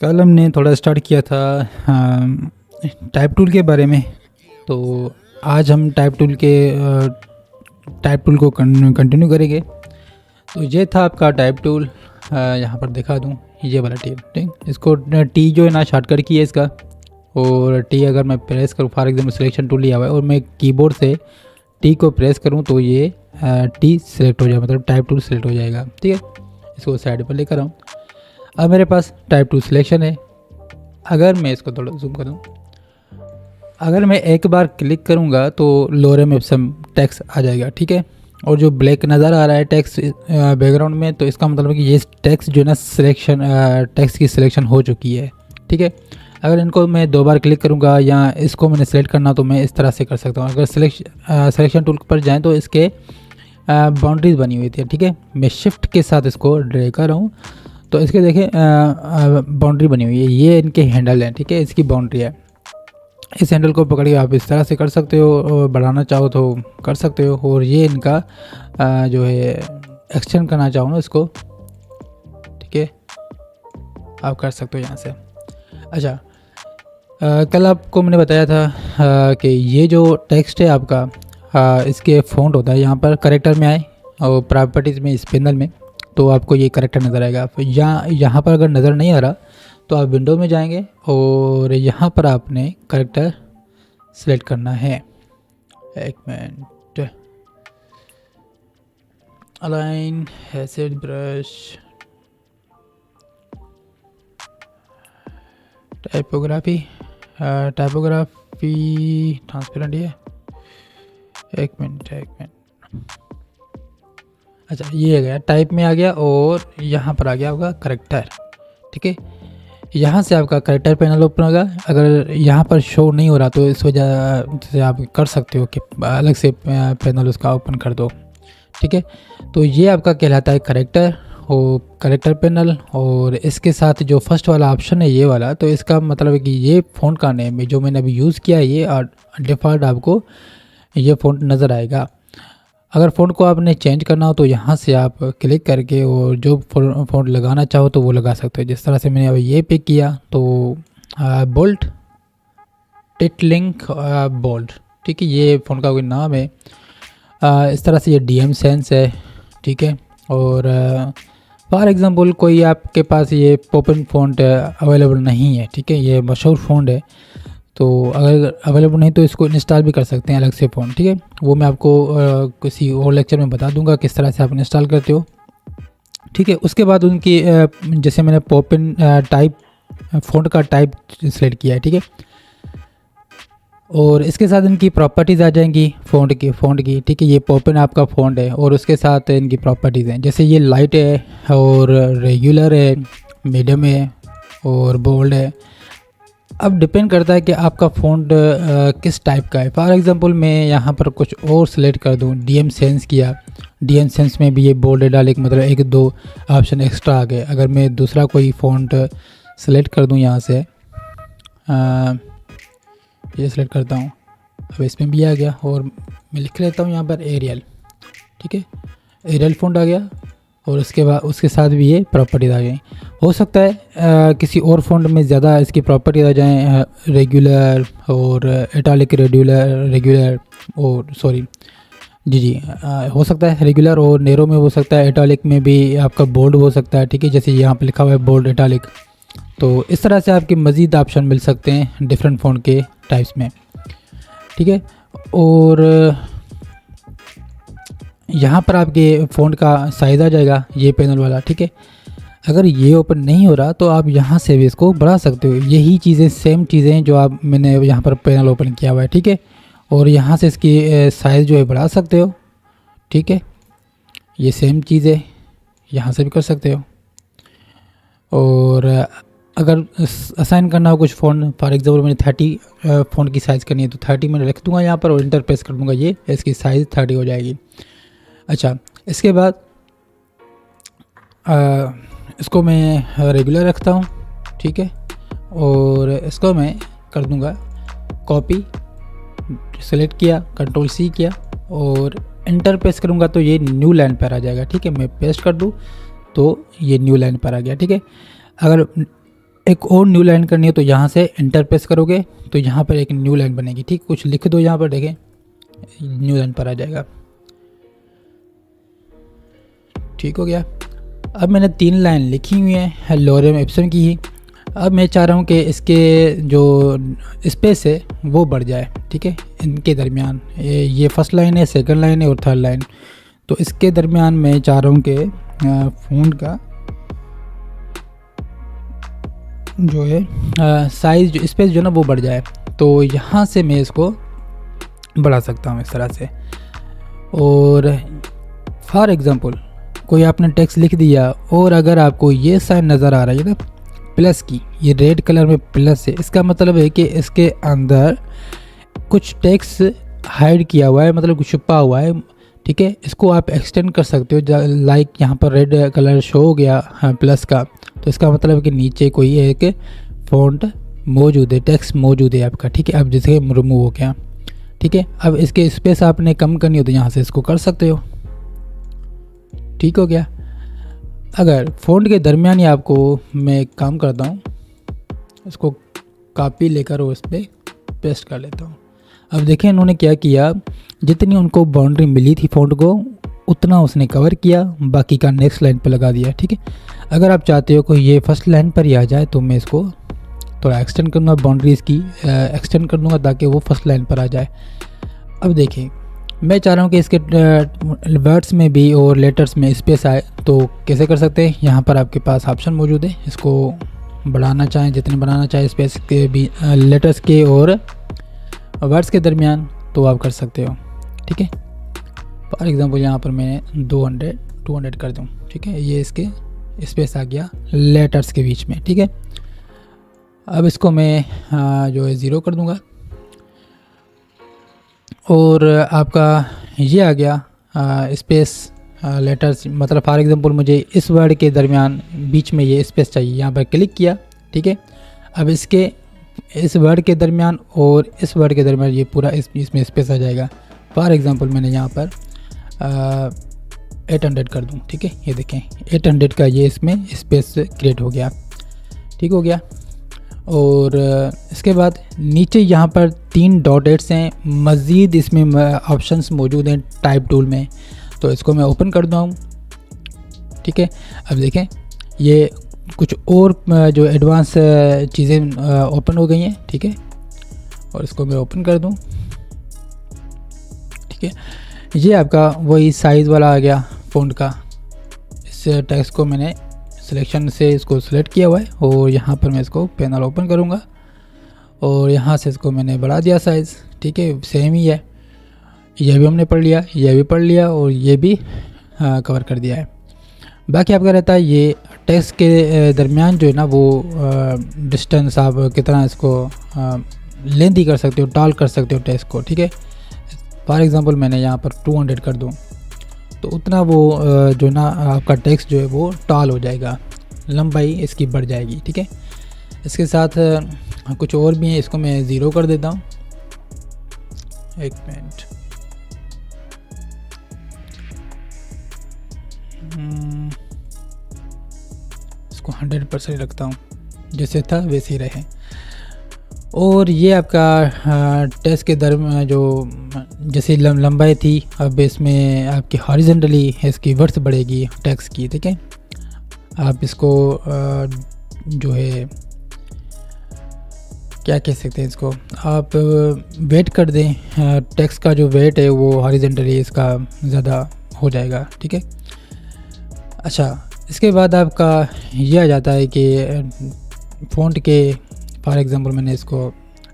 कल हमने थोड़ा स्टार्ट किया था टाइप टूल के बारे में। तो आज हम टाइप टूल को कंटिन्यू करेंगे। तो ये था आपका टाइप टूल। यहाँ पर दिखा दूँ, ये वाला टी, ठीक। इसको टी जो है ना शॉर्टकट की है इसका। और टी अगर मैं प्रेस करूँ, फॉर एग्जाम्पल सिलेक्शन टूल लिया हुआ है और मैं कीबोर्ड से टी को प्रेस करूँ तो ये टी सिलेक्ट हो जाएगा, मतलब टाइप टूल सिलेक्ट हो जाएगा, ठीक है। इसको साइड पर लेकर आऊँ। अब मेरे पास टाइप टू सिलेक्शन है। अगर मैं इसको थोड़ा जूम करूँ, अगर मैं एक बार क्लिक करूँगा तो लोरेम इप्सम टेक्स्ट आ जाएगा, ठीक है। और जो ब्लैक नज़र आ रहा है टेक्स्ट बैकग्राउंड में, तो इसका मतलब है कि ये टेक्स्ट जो है ना सिलेक्शन टेक्स्ट की सिलेक्शन हो चुकी है, ठीक है। अगर इनको मैं दो बार क्लिक करूँगा या इसको मैंने सेलेक्ट करना तो मैं इस तरह से कर सकता हूँ। अगर सिलेक्शन टूल पर जाएँ तो इसके बाउंड्रीज बनी हुई थी, ठीक है। मैं शिफ्ट के साथ इसको ड्रैग कर रहा हूँ तो इसके देखें बाउंड्री बनी हुई है। ये इनके हैंडल हैं, ठीक है, इसकी बाउंड्री है। इस हैंडल को पकड़ के आप इस तरह से कर सकते हो और बढ़ाना चाहो तो कर सकते हो। और ये इनका जो है एक्सटेंड करना चाहो ना इसको, ठीक है, आप कर सकते हो यहाँ से। अच्छा, कल आपको मैंने बताया था कि ये जो टेक्स्ट है आपका इसके फ़ॉन्ट होता है। यहाँ पर करेक्टर में आए और प्रॉपर्टीज़ में इस पैनल में तो आपको ये करेक्टर नज़र आएगा। यहाँ पर अगर नज़र नहीं आ रहा तो आप विंडो में जाएंगे और यहाँ पर आपने करेक्टर सेलेक्ट करना है। एक minute, align acid brush, typography transparent है। एक मिनट। अच्छा, ये आ गया, टाइप में आ गया और यहाँ पर आ गया होगा करेक्टर, ठीक है। यहाँ से आपका करेक्टर पैनल ओपन होगा। अगर यहाँ पर शो नहीं हो रहा तो इस वजह से आप कर सकते हो कि अलग से पैनल उसका ओपन कर दो, ठीक है। तो ये आपका कहलाता है करेक्टर और करेक्टर पैनल। और इसके साथ जो फर्स्ट वाला ऑप्शन है ये वाला, तो इसका मतलब है कि ये फ़ॉन्ट का नेम है जो मैंने अभी यूज़ किया है ये, और डिफ़ॉल्ट आपको ये फ़ॉन्ट नज़र आएगा। अगर फ़ॉन्ट को आपने चेंज करना हो तो यहाँ से आप क्लिक करके और जो फ़ॉन्ट लगाना चाहो तो वो लगा सकते हो। जिस तरह से मैंने अभी ये पिक किया तो बोल्ट टिटलिंक बोल्ट, ठीक है, ये फ़ॉन्ट का कोई नाम है। इस तरह से ये डीएम सेंस है, ठीक है। और फॉर एग्ज़ाम्पल कोई आपके पास ये पॉपिन फ़ॉन्ट अवेलेबल नहीं है, ठीक है, ये मशहूर फ़ॉन्ट है, तो अगर अवेलेबल नहीं तो इसको इंस्टॉल भी कर सकते हैं अलग से फ़ोन, ठीक है। वो मैं आपको किसी और लेक्चर में बता दूंगा किस तरह से आप इंस्टॉल करते हो, ठीक है। उसके बाद उनकी जैसे मैंने पॉपिन टाइप फ़ॉन्ट का टाइप सेलेक्ट किया है, ठीक है। और इसके साथ इनकी प्रॉपर्टीज़ आ जाएंगी फ़ॉन्ट की, ठीक है। ये पॉपिन आपका फ़ॉन्ट है और उसके साथ इनकी प्रॉपर्टीज़ हैं, जैसे ये लाइट है और रेगुलर है, मीडियम है और बोल्ड है। अब डिपेंड करता है कि आपका फ़ॉन्ट किस टाइप का है। फॉर एग्ज़ाम्पल मैं यहाँ पर कुछ और सिलेक्ट कर दूँ, डीएम सेंस किया, डीएम सेंस में भी ये बोल्ड इटालिक, मतलब एक दो ऑप्शन एक्स्ट्रा आ गए। अगर मैं दूसरा कोई फ़ॉन्ट सेलेक्ट कर दूँ यहाँ से, ये सिलेक्ट करता हूँ, अब इसमें भी आ गया। और मैं लिख लेता हूँ यहाँ पर एरियल, ठीक है, एरियल फ़ॉन्ट आ गया। और उसके बाद उसके साथ भी ये प्रॉपर्टीज़ आ गई। हो सकता है किसी और फ़ॉन्ट में ज़्यादा इसकी प्रॉपर्टीज़ आ जाएँ, रेगुलर और इटालिक, रेगुलर और सॉरी जी हो सकता है रेगुलर और नेरो में हो सकता है, इटालिक में भी आपका बोल्ड हो सकता है, ठीक है, जैसे यहाँ पे लिखा हुआ है बोल्ड इटालिक। तो इस तरह से आपके मज़ीद ऑप्शन मिल सकते हैं डिफरेंट फ़ॉन्ट के टाइप्स में, ठीक है। और यहाँ पर आपके फ़ॉन्ट का साइज़ आ जाएगा, ये पैनल वाला, ठीक है। अगर ये ओपन नहीं हो रहा तो आप यहाँ से भी इसको बढ़ा सकते हो। यही चीज़ें सेम चीज़ें जो आप मैंने यहाँ पर पैनल ओपन किया हुआ है, ठीक है। और यहाँ से इसकी साइज़ जो है बढ़ा सकते हो, ठीक है। ये सेम चीज़ है, यहाँ से भी कर सकते हो। और अगर असाइन करना हो कुछ फ़ॉन्ट, फॉर एग्जाम्पल मैंने 30 फ़ॉन्ट की साइज़ करनी है तो 30 मैंने रख दूँगा यहाँ पर और इंटर प्रेस कर दूँगा, ये इसकी साइज़ 30 हो जाएगी। अच्छा, इसके बाद इसको मैं रेगुलर रखता हूँ, ठीक है। और इसको मैं कर दूँगा कॉपी, सेलेक्ट किया, कंट्रोल सी किया और इंटर प्रेस करूँगा तो ये न्यू लाइन पर आ जाएगा, ठीक है। मैं पेस्ट कर दूँ तो ये न्यू लाइन पर आ गया, ठीक है। अगर एक और न्यू लाइन करनी है तो यहाँ से एंटर प्रेस करोगे तो यहाँ पर एक न्यू लाइन बनेगी। ठीक, कुछ लिख दो यहाँ पर, देखें न्यू लाइन पर आ जाएगा। ठीक हो गया। अब मैंने 3 लाइन लिखी हुई है लोरेम इप्सम की ही। अब मैं चाह रहा हूँ कि इसके जो स्पेस है वो बढ़ जाए। ठीक है, इनके दरमियान ये फर्स्ट लाइन है, सेकंड लाइन है और थर्ड लाइन, तो इसके दरमियान मैं चाह रहा हूँ कि फ़ॉन्ट का जो है साइज़ जो स्पेस जो ना वो बढ़ जाए। तो यहाँ से मैं इसको बढ़ा सकता हूँ इस तरह से। और फॉर एग्ज़ाम्पल कोई आपने टेक्स्ट लिख दिया और अगर आपको ये साइन नज़र आ रहा है ना प्लस की, ये रेड कलर में प्लस है, इसका मतलब है कि इसके अंदर कुछ टेक्स्ट हाइड किया हुआ है, मतलब कुछ छुपा हुआ है। ठीक है, इसको आप एक्सटेंड कर सकते हो। लाइक यहाँ पर रेड कलर शो हो गया प्लस का, तो इसका मतलब है कि नीचे कोई एक फ़ॉन्ट मौजूद है, टेक्स्ट मौजूद है आपका। ठीक है, अब जैसे रिमूव हो गया। ठीक है, अब इसके स्पेस आपने कम करनी हो तो यहाँ से इसको कर सकते हो। ठीक हो गया। अगर फ़ॉन्ट के दरमियान ही आपको मैं एक काम करता हूँ, इसको कॉपी लेकर और इस पर पेस्ट कर लेता हूँ। अब देखें इन्होंने क्या किया, जितनी उनको बाउंड्री मिली थी फ़ॉन्ट को उतना उसने कवर किया, बाकी का नेक्स्ट लाइन पर लगा दिया। ठीक है, अगर आप चाहते हो कि ये फर्स्ट लाइन पर ही आ जाए तो मैं इसको थोड़ा एक्सटेंड करूँगा, बाउंड्रीज़ की एक्सटेंड कर दूँगा ताकि वो फर्स्ट लाइन पर आ जाए। अब देखें मैं चाह रहा हूँ कि इसके वर्ड्स में भी और लेटर्स में स्पेस आए, तो कैसे कर सकते हैं। यहाँ पर आपके पास ऑप्शन मौजूद है, इसको बढ़ाना चाहें जितने बढ़ाना चाहें स्पेस के भी लेटर्स के और वर्ड्स के दरमियान, तो आप कर सकते हो। ठीक है, फॉर एग्ज़ाम्पल यहाँ पर मैं 200 कर दूँ। ठीक है, ये इसके स्पेस आ गया लेटर्स के बीच में। ठीक है, अब इसको मैं जो है 0 कर दूँगा और आपका ये आ गया स्पेस लेटर्स, मतलब फॉर एग्ज़ाम्पल मुझे इस वर्ड के दरमियान बीच में ये स्पेस चाहिए, यहाँ पर क्लिक किया। ठीक है, अब इसके इस वर्ड के दरमियान और इस वर्ड के दरमियान ये पूरा इसमें स्पेस आ जाएगा। फॉर एग्ज़ाम्पल मैंने यहाँ पर 800 कर दूँ। ठीक है, ये देखें 800 का ये इसमें स्पेस क्रिएट हो गया। ठीक हो गया। और इसके बाद नीचे यहाँ पर 3 डॉटेट्स हैं, मज़ीद इसमें ऑप्शंस मौजूद हैं टाइप टूल में, तो इसको मैं ओपन कर दूँ। ठीक है, अब देखें ये कुछ और जो एडवांस चीज़ें ओपन हो गई हैं। ठीक है, और इसको मैं ओपन कर दूँ। ठीक है, ये आपका वही साइज़ वाला आ गया फ़ॉन्ट का। इस टेक्स्ट को मैंने सिलेक्शन से इसको सिलेक्ट किया हुआ है और यहाँ पर मैं इसको पैनल ओपन करूँगा और यहाँ से इसको मैंने बढ़ा दिया साइज़। ठीक है, सेम ही है, यह भी हमने पढ़ लिया, यह भी पढ़ लिया और ये भी कवर कर दिया है। बाकी आपका रहता है ये टेक्स्ट के दरमियान जो है ना वो डिस्टेंस आप कितना इसको लेंथी कर सकते हो, टॉल कर सकते हो टेक्स्ट को। ठीक है, फॉर एग्ज़ाम्पल मैंने यहाँ पर 200 कर दूँ तो उतना वो जो ना आपका टेक्स्ट जो है वो टॉल हो जाएगा, लंबाई इसकी बढ़ जाएगी। ठीक है, इसके साथ कुछ और भी है, इसको मैं 0 कर देता हूँ। एक मिनट, इसको 100% रखता हूँ, जैसे था वैसे ही रहे। और ये आपका टेक्स्ट के दरमियान जो जैसे लंबाई थी, अब इसमें आपकी हॉरिजॉन्टली इसकी वर्थ बढ़ेगी टेक्स्ट की। ठीक है, आप इसको जो है क्या कह सकते हैं, इसको आप वेट कर दें, टेक्स्ट का जो वेट है वो हॉरिजॉन्टली इसका ज़्यादा हो जाएगा। ठीक है, अच्छा इसके बाद आपका ये आ जाता है कि फ़ॉन्ट के फॉर एग्ज़ाम्पल मैंने इसको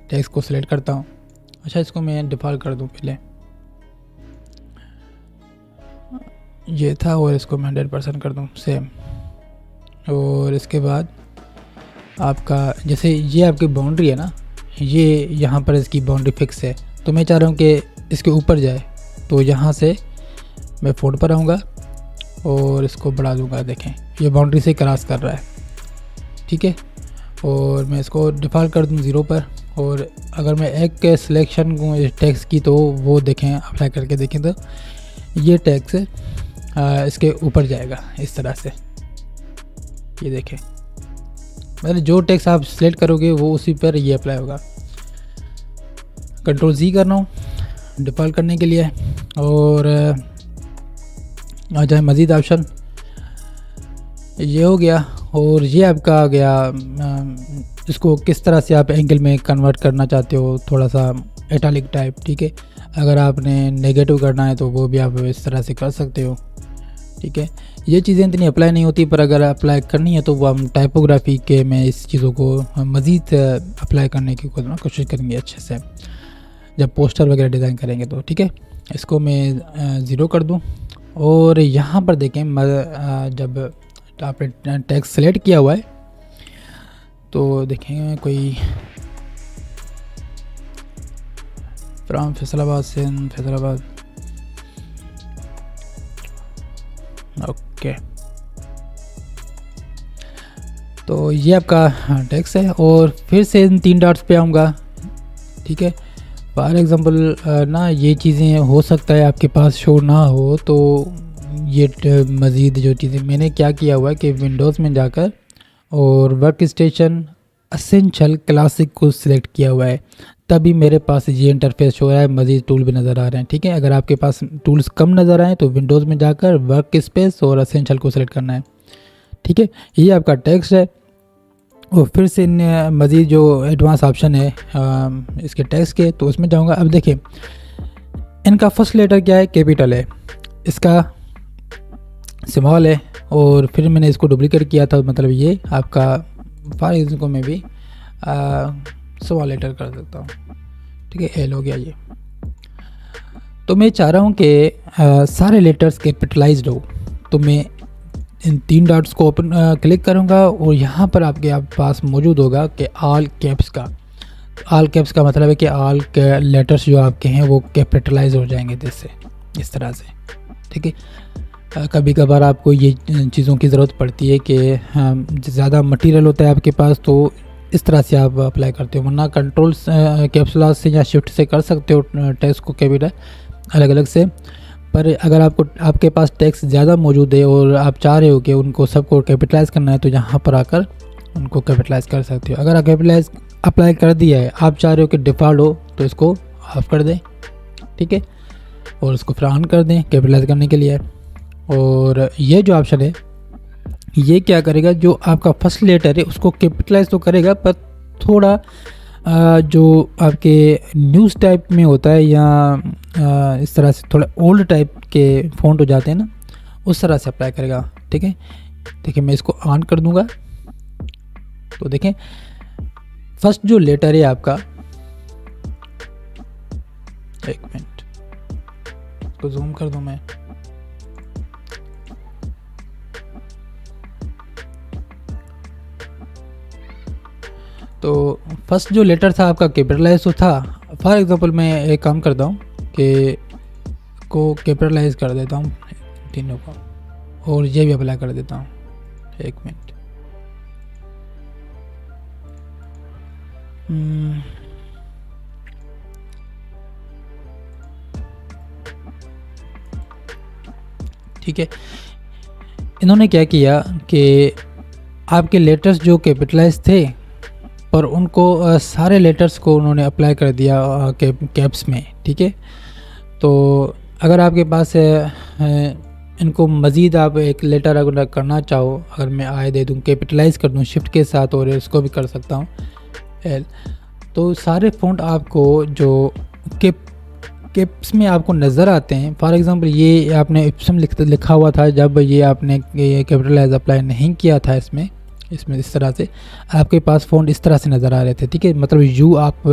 टेक्स्ट को सिलेक्ट करता हूँ। अच्छा, इसको मैं डिफ़ॉल्ट कर दूँ पहले, ये था, और इसको मैं 100% कर दूँ सेम। और इसके बाद आपका जैसे ये आपकी बाउंड्री है ना, ये यहाँ पर इसकी बाउंड्री फिक्स है, तो मैं चाह रहा हूँ कि इसके ऊपर जाए, तो यहाँ से मैं फ़ॉन्ट पर आऊँगा और इसको बढ़ा दूँगा। देखें ये बाउंड्री से क्रॉस कर रहा है। ठीक है, और मैं इसको डिफ़ॉल्ट कर दूँ 0 पर। और अगर मैं एक सिलेक्शन टेक्स्ट की तो वो देखें, अप्लाई करके देखें तो ये टेक्स्ट इसके ऊपर जाएगा इस तरह से, ये देखें मतलब जो टेक्स्ट आप सिलेक्ट करोगे वो उसी पर ये अप्लाई होगा। कंट्रोल Z करना हूँ डिफ़ॉल्ट करने के लिए, और आ जाए मज़ीद ऑप्शन, ये हो गया। और ये आपका आ गया इसको किस तरह से आप एंगल में कन्वर्ट करना चाहते हो, थोड़ा सा इटैलिक टाइप, ठीक है। अगर आपने नेगेटिव करना है तो वो भी आप इस तरह से कर सकते हो, ठीक है। ये चीज़ें इतनी अप्लाई नहीं होती, पर अगर अप्लाई करनी है तो वो हम टाइपोग्राफी के में इस चीज़ों को मज़ीद अप्लाई करने की कोशिश करेंगे अच्छे से जब पोस्टर वगैरह डिज़ाइन करेंगे तो, ठीक है। इसको मैं 0 कर दूं, और यहाँ पर देखें जब आपने टेक्स्ट सेलेक्ट किया हुआ है तो देखें कोई फ्रॉम फैसलाबाद से फैसलाबाद, ओके। तो ये आपका टेक्स्ट है, और फिर से इन 3 डॉट्स पे आऊँगा, ठीक है। फॉर एग्ज़ाम्पल ना ये चीज़ें हो सकता है आपके पास शो ना हो, तो ये मज़ीद जो चीज़ें मैंने क्या किया हुआ है कि विंडोज़ में जाकर और वर्क स्टेशन एसेंशियल क्लासिक को सिलेक्ट किया हुआ है, तभी मेरे पास ये इंटरफेस हो रहा है। मज़ीद टूल भी नज़र आ रहे हैं, ठीक है। अगर आपके पास टूल्स कम नज़र आए तो विंडोज़ में जाकर वर्क स्पेस और एसेंशियल को सिलेक्ट करना है, ठीक है। ये आपका टेक्स्ट है, और फिर से मज़ीद जो एडवांस ऑप्शन है इसके टेक्स्ट के, तो उसमें जाऊंगा। अब देखिए इनका फर्स्ट लेटर क्या है, कैपिटल है, इसका स्मॉल है, और फिर मैंने इसको डुप्लीकेट किया था, मतलब ये आपका फॉर इसको मैं भी स्मॉल लेटर कर सकता हूँ, ठीक है। एल हो गया ये। तो मैं चाह रहा हूँ कि सारे लेटर्स कैपिटलाइज्ड हो, तो मैं इन 3 डॉट्स को ओपन क्लिक करूँगा, और यहाँ पर आपके पास मौजूद होगा कि ऑल कैप्स का। ऑल कैप्स का मतलब है कि ऑल के लेटर्स जो आपके हैं वो कैपिटलाइज हो जाएंगे जैसे इस तरह से, ठीक है। कभी कभार आपको ये चीज़ों की ज़रूरत पड़ती है कि ज़्यादा मटेरियल होता है आपके पास, तो इस तरह से आप अप्लाई करते हो, वरना कंट्रोल कैप्सूल से या शिफ्ट से कर सकते हो टेक्स्ट को कैपिटल अलग अलग से। पर अगर आपके पास टेक्स्ट ज़्यादा मौजूद है और आप चाह रहे हो कि उनको सबको कैपिटलाइज़ करना है, तो यहाँ पर आकर उनको कैपिटलाइज़ कर सकते हो। अगर कैपिटलाइज अप्लाई कर दिया है, आप चाह रहे हो कि डिफ़ॉल्ट हो, तो इसको ऑफ कर दें, ठीक है, और इसको फिर ऑन कर दें कैपिटलाइज करने के लिए। और ये जो ऑप्शन है ये क्या करेगा, जो आपका फर्स्ट लेटर है उसको कैपिटलाइज तो करेगा, पर थोड़ा जो आपके न्यूज़ टाइप में होता है या इस तरह से थोड़ा ओल्ड टाइप के फ़ॉन्ट हो जाते हैं ना, उस तरह से अप्लाई करेगा, ठीक है। देखिए मैं इसको ऑन कर दूंगा, तो देखें फर्स्ट जो लेटर है आपका, एक मिनट इसको जूम कर दूं मैं, तो फर्स्ट जो लेटर था आपका कैपिटलाइज तो था। फॉर एग्जांपल मैं एक काम करता हूँ कि को कैपिटलाइज कर देता हूँ तीनों को, और ये भी अप्लाई कर देता हूँ, एक मिनट। ठीक है, इन्होंने क्या किया कि आपके लेटर्स जो कैपिटलाइज थे, पर उनको सारे लेटर्स को उन्होंने अप्लाई कर दिया कैप्स में, ठीक है। तो अगर आपके पास इनको मज़ीद आप एक लेटर अगर करना चाहो, अगर मैं आए दे दूँ कैपिटलाइज़ कर दूँ शिफ्ट के साथ, और इसको भी कर सकता हूँ एल, तो सारे फ़ॉन्ट आपको जो कैप्स में आपको नज़र आते हैं। फॉर एग्ज़ाम्पल ये आपने इप्सम लिखा हुआ था, जब ये आपने ये कैपिटलाइज अप्लाई नहीं किया था इसमें इस तरह से आपके पास फ़ॉन्ट इस तरह से नज़र आ रहे थे, ठीक है। मतलब यू आप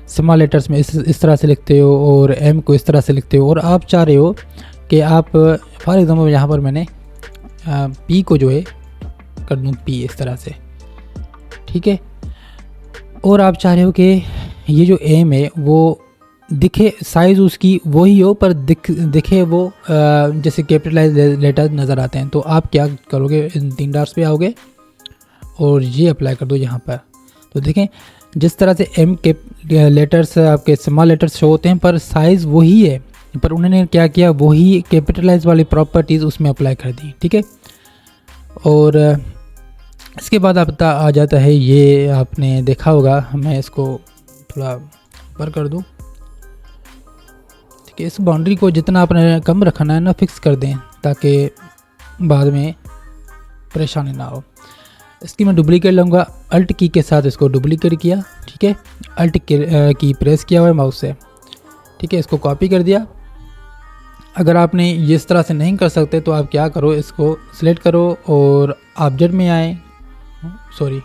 स्मॉल लेटर्स में इस तरह से लिखते हो, और एम को इस तरह से लिखते हो, और आप चाह रहे हो कि आप फॉर एग्ज़ाम्पल यहाँ पर मैंने पी को जो है कर दूँ पी इस तरह से, ठीक है। और आप चाह रहे हो कि ये जो एम है वो दिखे, साइज़ उसकी वही हो, पर दिखे वो जैसे कैपिटलाइज लेटर नज़र आते हैं। तो आप क्या करोगे, इन 3 डॉट्स पे आओगे और ये अप्लाई कर दो यहाँ पर। तो देखें जिस तरह से एम के लेटर्स आपके स्मॉल लेटर्स शो होते हैं, पर साइज़ वही है, पर उन्होंने क्या किया, वही कैपिटलाइज वाली प्रॉपर्टीज़ उसमें अप्लाई कर दी, ठीक है। और इसके बाद आता आ जाता है, ये आपने देखा होगा, मैं इसको थोड़ा ऊपर कर दूँ। ठीक है, इस बाउंड्री को जितना आपने कम रखना है ना फिक्स कर दें, ताकि बाद में परेशानी ना हो। इसकी मैं डुप्लीकेट लूँगा, अल्ट की के साथ इसको डुप्लीकेट किया। ठीक है, अल्ट की प्रेस किया हुआ है माउस से। ठीक है, इसको कॉपी कर दिया। अगर आपने इस तरह से नहीं कर सकते तो आप क्या करो, इसको सिलेक्ट करो और ऑब्जेक्ट में आए, सॉरी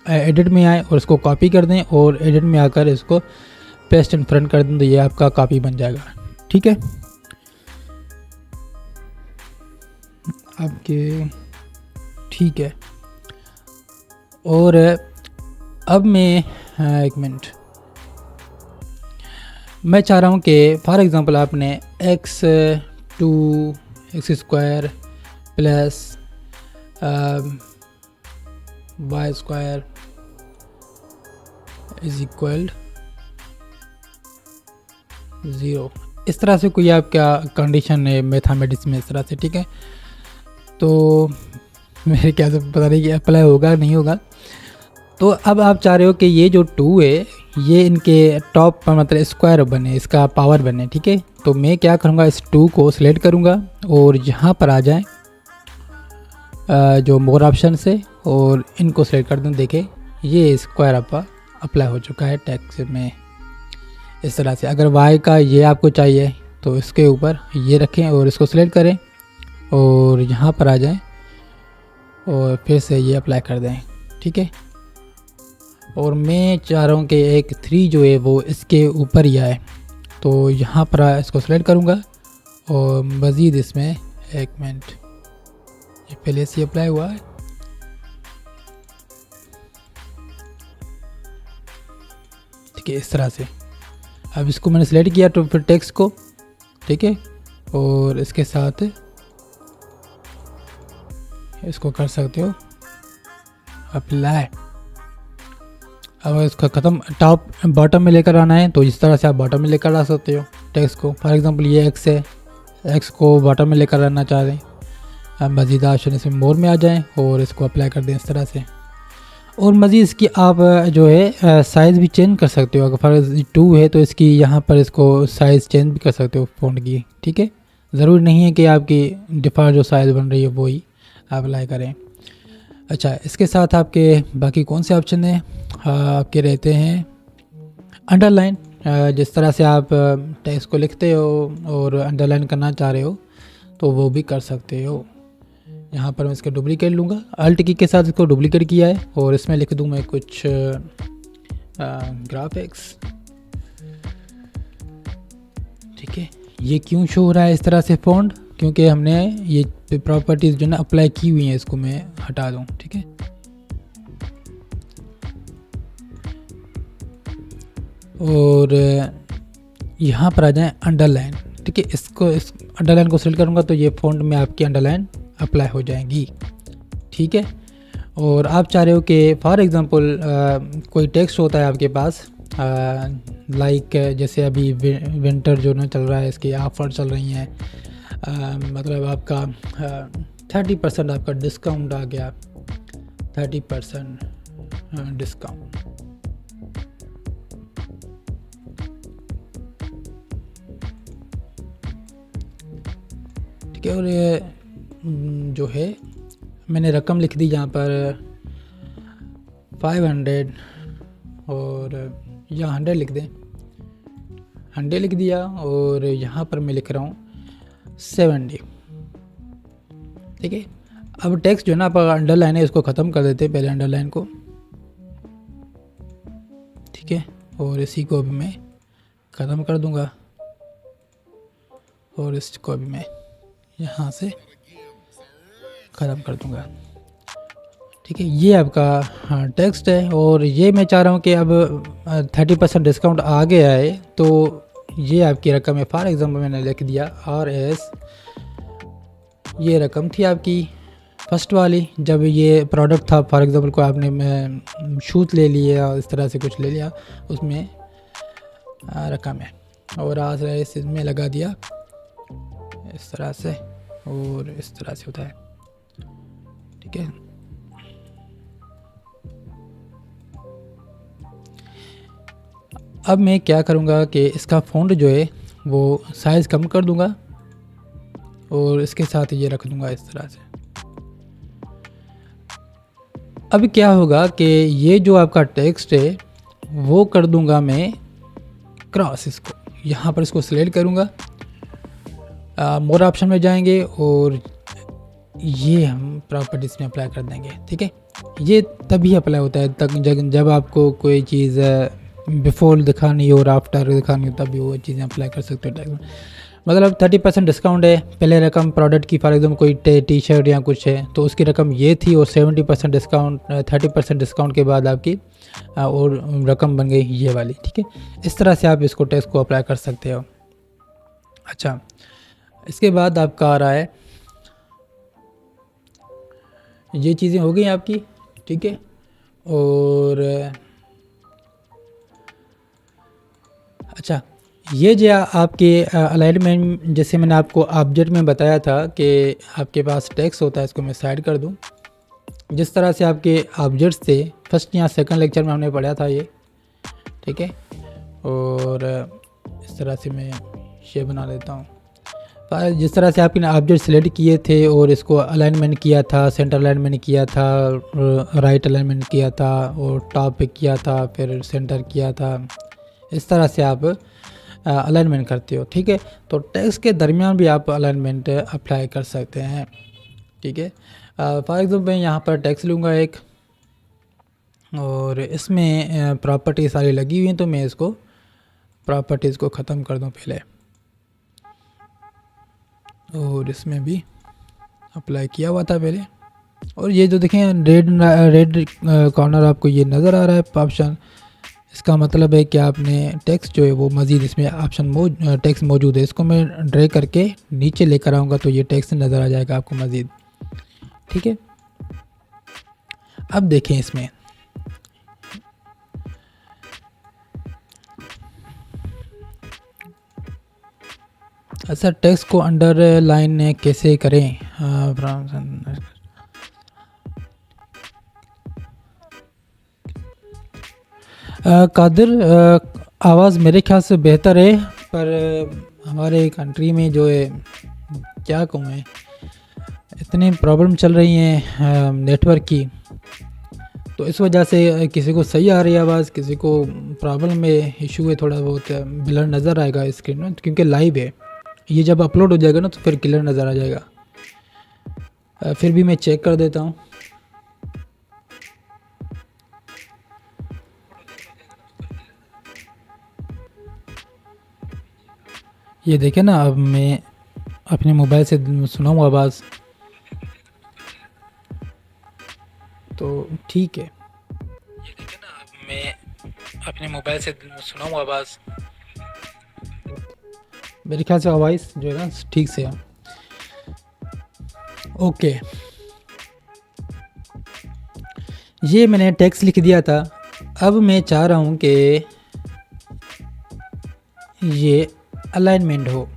एडिट में आए और इसको कॉपी कर दें और एडिट में आकर इसको पेस्ट इन फ्रंट कर दें, तो ये आपका कॉपी बन जाएगा। ठीक है, आपके ठीक है। और अब मैं एक मिनट, मैं चाह रहा हूँ कि फॉर एग्ज़ाम्पल आपने x² plus y² is equal 0, इस तरह से कोई आपका कंडीशन है मैथमेटिक्स में, इस तरह से। ठीक है, तो मेरे क्या से पता नहीं कि अप्लाई होगा नहीं होगा। तो अब आप चाह रहे हो कि ये जो 2 है ये इनके टॉप पर मतलब स्क्वायर बने, इसका पावर बने। ठीक है, तो मैं क्या करूँगा, इस 2 को सिलेक्ट करूँगा और यहाँ पर आ जाएं जो मोर ऑप्शन से, और इनको सिलेक्ट कर दूँ। देखें, ये स्क्वायर आपका अप्लाई हो चुका है टेक्स्ट में, इस तरह से। अगर वाई का ये आपको चाहिए तो इसके ऊपर ये रखें और इसको सिलेक्ट करें और यहाँ पर आ जाएं और फिर से ये अप्लाई कर दें। ठीक है, और मैं चाह रहा हूँ कि एक 3 जो है वो इसके ऊपर ही आए, तो यहाँ पर इसको सिलेक्ट करूँगा और मज़ीद इसमें एक मिनट, ये पहले से अप्लाई हुआ है। ठीक है, इस तरह से। अब इसको मैंने सिलेक्ट किया तो फिर टेक्स्ट को, ठीक है, और इसके साथ इसको कर सकते हो अप्लाई। अब इसका ख़त्म टॉप बॉटम में लेकर आना है तो इस तरह से आप बॉटम में लेकर आ सकते हो टेक्स्ट को। फॉर एग्जांपल ये एक्स है, एक्स को बॉटम में लेकर आना चाह रहे हैं, अब मज़ीद ऑप्शन इसमें मोर में आ जाएं और इसको अप्लाई कर दें इस तरह से। और मज़ीद इसकी आप जो है साइज़ भी चेंज कर सकते हो। अगर फॉर 2 है तो इसकी यहाँ पर इसको साइज़ चेंज भी कर सकते हो फ़ॉन्ट की। ठीक है, ज़रूरी नहीं है कि आपकी डिफ़ॉल्ट जो साइज़ बन रही है वो ही आप अप्लाई करें। अच्छा, इसके साथ आपके बाकी कौन से ऑप्शन हैं, आपके रहते हैं अंडरलाइन। जिस तरह से आप टेक्स्ट को लिखते हो और अंडरलाइन करना चाह रहे हो तो वो भी कर सकते हो। यहाँ पर मैं इसका डुप्लीकेट लूँगा, अल्ट की के साथ इसको डुप्लीकेट किया है और इसमें लिख दूँ मैं कुछ ग्राफिक्स। ठीक है, ये क्यों शो हो रहा है इस तरह से फ़ॉन्ट, क्योंकि हमने ये प्रॉपर्टीज़ जो ना अप्लाई की हुई हैं, इसको मैं हटा दूँ। ठीक है, और यहाँ पर आ जाएं अंडरलाइन। ठीक है, इसको इस अंडरलाइन को सिलेक्ट करूँगा तो ये फ़ॉन्ट में आपकी अंडरलाइन अप्लाई हो जाएंगी। ठीक है, और आप चाह रहे हो कि फॉर एग्ज़ाम्पल कोई टेक्स्ट होता है आपके पास, लाइक जैसे अभी विंटर जो ना चल रहा है, इसकी ऑफ़र चल रही हैं, मतलब आपका 30% आपका डिस्काउंट आ गया, 30% डिस्काउंट। ठीक है, और ये जो है मैंने रकम लिख दी यहाँ पर 500 और यहाँ 100 लिख दें, 100 लिख दिया और यहाँ पर मैं लिख रहा हूँ 70। ठीक है, अब टेक्स्ट जो है ना आप अंडरलाइन है इसको ख़त्म कर देते हैं पहले अंडरलाइन को। ठीक है, और इसी को भी मैं ख़त्म कर दूँगा और इसको भी मैं यहाँ से ख़त्म कर दूँगा। ठीक है, ये आपका टेक्स्ट है और ये मैं चाह रहा हूँ कि अब 30% डिस्काउंट आ गया है तो ये आपकी रकम है। फॉर एग्जांपल मैंने लिख दिया RS, ये रकम थी आपकी फर्स्ट वाली जब ये प्रोडक्ट था। फॉर एग्जांपल को आपने शूज़ ले लिया, इस तरह से कुछ ले लिया, उसमें रकम है और RS इसमें लगा दिया इस तरह से और इस तरह से होता है। ठीक है, अब मैं क्या करूँगा कि इसका फ़ॉन्ट जो है वो साइज़ कम कर दूँगा और इसके साथ ये रख दूँगा इस तरह से। अब क्या होगा कि ये जो आपका टेक्स्ट है वो कर दूँगा मैं क्रॉस, इसको यहाँ पर इसको सिलेक्ट करूँगा, मोर ऑप्शन में जाएंगे और ये हम प्रॉपर्टीज़ में अप्लाई कर देंगे। ठीक है, ये तभी अप्लाई होता है तक जब आपको कोई चीज़ बिफोर दिखानी हो और आफ्टर दिखानी हो, तभी वो चीज़ें अप्लाई कर सकते हो टैग में। मतलब 30% डिस्काउंट है, पहले रकम प्रोडक्ट की फॉर एग्जाम्पल कोई टी शर्ट या कुछ है तो उसकी रकम ये थी और 70% डिस्काउंट 30% डिस्काउंट के बाद आपकी और रकम बन गई ये वाली। ठीक है, इस तरह से आप इसको टैक्स को अप्लाई कर सकते हो। अच्छा, इसके बाद आपका आ रहा है, ये चीज़ें हो गई आपकी। ठीक है, और अच्छा, ये जो आपके अलाइनमेंट, जैसे मैंने आपको ऑब्जेक्ट में बताया था कि आपके पास टेक्स्ट होता है, इसको मैं साइड कर दूं। जिस तरह से आपके ऑब्जेक्ट्स थे फर्स्ट या सेकंड लेक्चर में हमने पढ़ा था ये। ठीक है, और इस तरह से मैं ये बना लेता हूँ। जिस तरह से आपने ऑब्जेक्ट सेलेक्ट किए थे और इसको अलाइनमेंट किया था, सेंटर अलाइनमेंट किया था, राइट अलाइनमेंट किया था और टॉप पे किया था, फिर सेंटर किया था, इस तरह से आप अलाइनमेंट करते हो। ठीक है, तो टेक्स्ट के दरमियान भी आप अलाइनमेंट अप्लाई कर सकते हैं। ठीक है, फॉर एग्जाम्पल मैं यहाँ पर टेक्स्ट लूँगा एक, और इसमें प्रॉपर्टी सारी लगी हुई हैं तो मैं इसको प्रॉपर्टीज़ को ख़त्म कर दूँ पहले, और इसमें भी अप्लाई किया हुआ था पहले। और ये जो देखें रेड कॉर्नर आपको ये नज़र आ रहा है ऑप्शन, इसका मतलब है कि आपने टेक्स्ट जो है वो मज़ीद इसमें ऑप्शन टेक्स्ट मौजूद है। इसको मैं ड्रैग करके नीचे लेकर आऊँगा तो ये टेक्स्ट नज़र आ जाएगा आपको मज़ीद। ठीक है, अब देखें इसमें अच्छा, टेक्स्ट को अंडरलाइन कैसे करें। कादिर, आवाज़ मेरे ख्याल से बेहतर है, पर हमारे कंट्री में जो है क्या कहूँ मैं, इतनी प्रॉब्लम चल रही हैं नेटवर्क की, तो इस वजह से किसी को सही आ रही है आवाज़, किसी को प्रॉब्लम में इशू है, थोड़ा बहुत ब्लर नज़र आएगा स्क्रीन में, क्योंकि लाइव है। ये जब अपलोड हो जाएगा ना तो फिर क्लियर नज़र आ जाएगा। फिर भी मैं चेक कर देता हूँ। ये देखें ना, अब मैं अपने मोबाइल से सुनाऊँ आवाज़ तो ठीक है। ये देखें ना, अब मैं अपने मोबाइल से सुनाऊँ आवाज़, मेरे ख्याल से आवाज़ जो है ना ठीक से है। ओके, ये मैंने टेक्स्ट लिख दिया था। अब मैं चाह रहा हूँ कि ये अलाइनमेंट हो।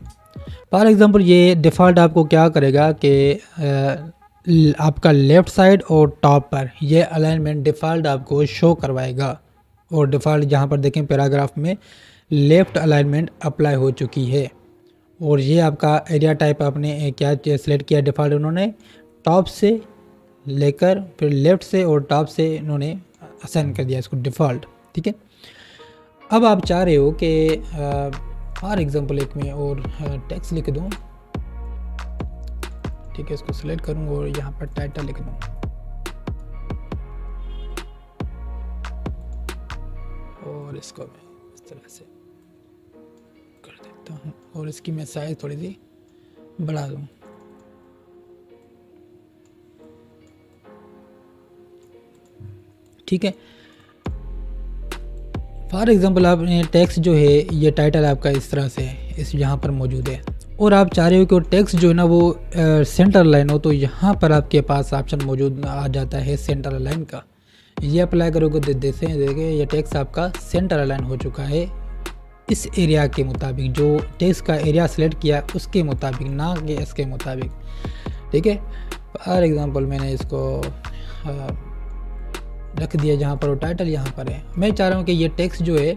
फॉर एग्ज़ाम्पल ये डिफ़ॉल्ट आपको क्या करेगा कि आपका लेफ़्ट साइड और टॉप पर ये अलाइनमेंट डिफ़ॉल्ट आपको शो करवाएगा। और डिफ़ॉल्ट जहाँ पर देखें पैराग्राफ में लेफ़्ट अलाइनमेंट अप्लाई हो चुकी है। और ये आपका एरिया टाइप आपने क्या सेलेक्ट किया डिफ़ॉल्ट, उन्होंने टॉप से लेकर फिर लेफ़्ट से और टॉप से इन्होंने असाइन कर दिया इसको डिफ़ॉल्ट। ठीक है, अब आप चाह रहे हो कि फॉर एग्ज़ाम्पल एक में और टेक्स्ट लिख दूँ। ठीक है, इसको सिलेक्ट करूँ और यहाँ पर टाइटल लिख दूँ, और इसको मैं इस तरह से कर देता हूँ और इसकी मैं साइज़ थोड़ी सी बढ़ा दूँ। ठीक है, फॉर एग्ज़ाम्पल आपने टेक्स्ट जो है ये टाइटल आपका इस तरह से इस यहाँ पर मौजूद है, और आप चाह रहे हो कि टेक्स्ट जो है ना वो सेंटर लाइन हो, तो यहाँ पर आपके पास ऑप्शन मौजूद आ जाता है सेंटर लाइन का। ये अप्लाई करोगे तो देखिए ये टेक्स्ट आपका सेंटर अलाइन हो चुका है इस एरिया के मुताबिक, जो टेक्स्ट का एरिया सेलेक्ट किया उसके मुताबिक, ना कि इसके मुताबिक। ठीक है, फॉर एग्ज़ाम्पल मैंने इसको रख दिया जहाँ पर वो टाइटल यहाँ पर है। मैं चाह रहा हूँ कि ये टेक्स्ट जो है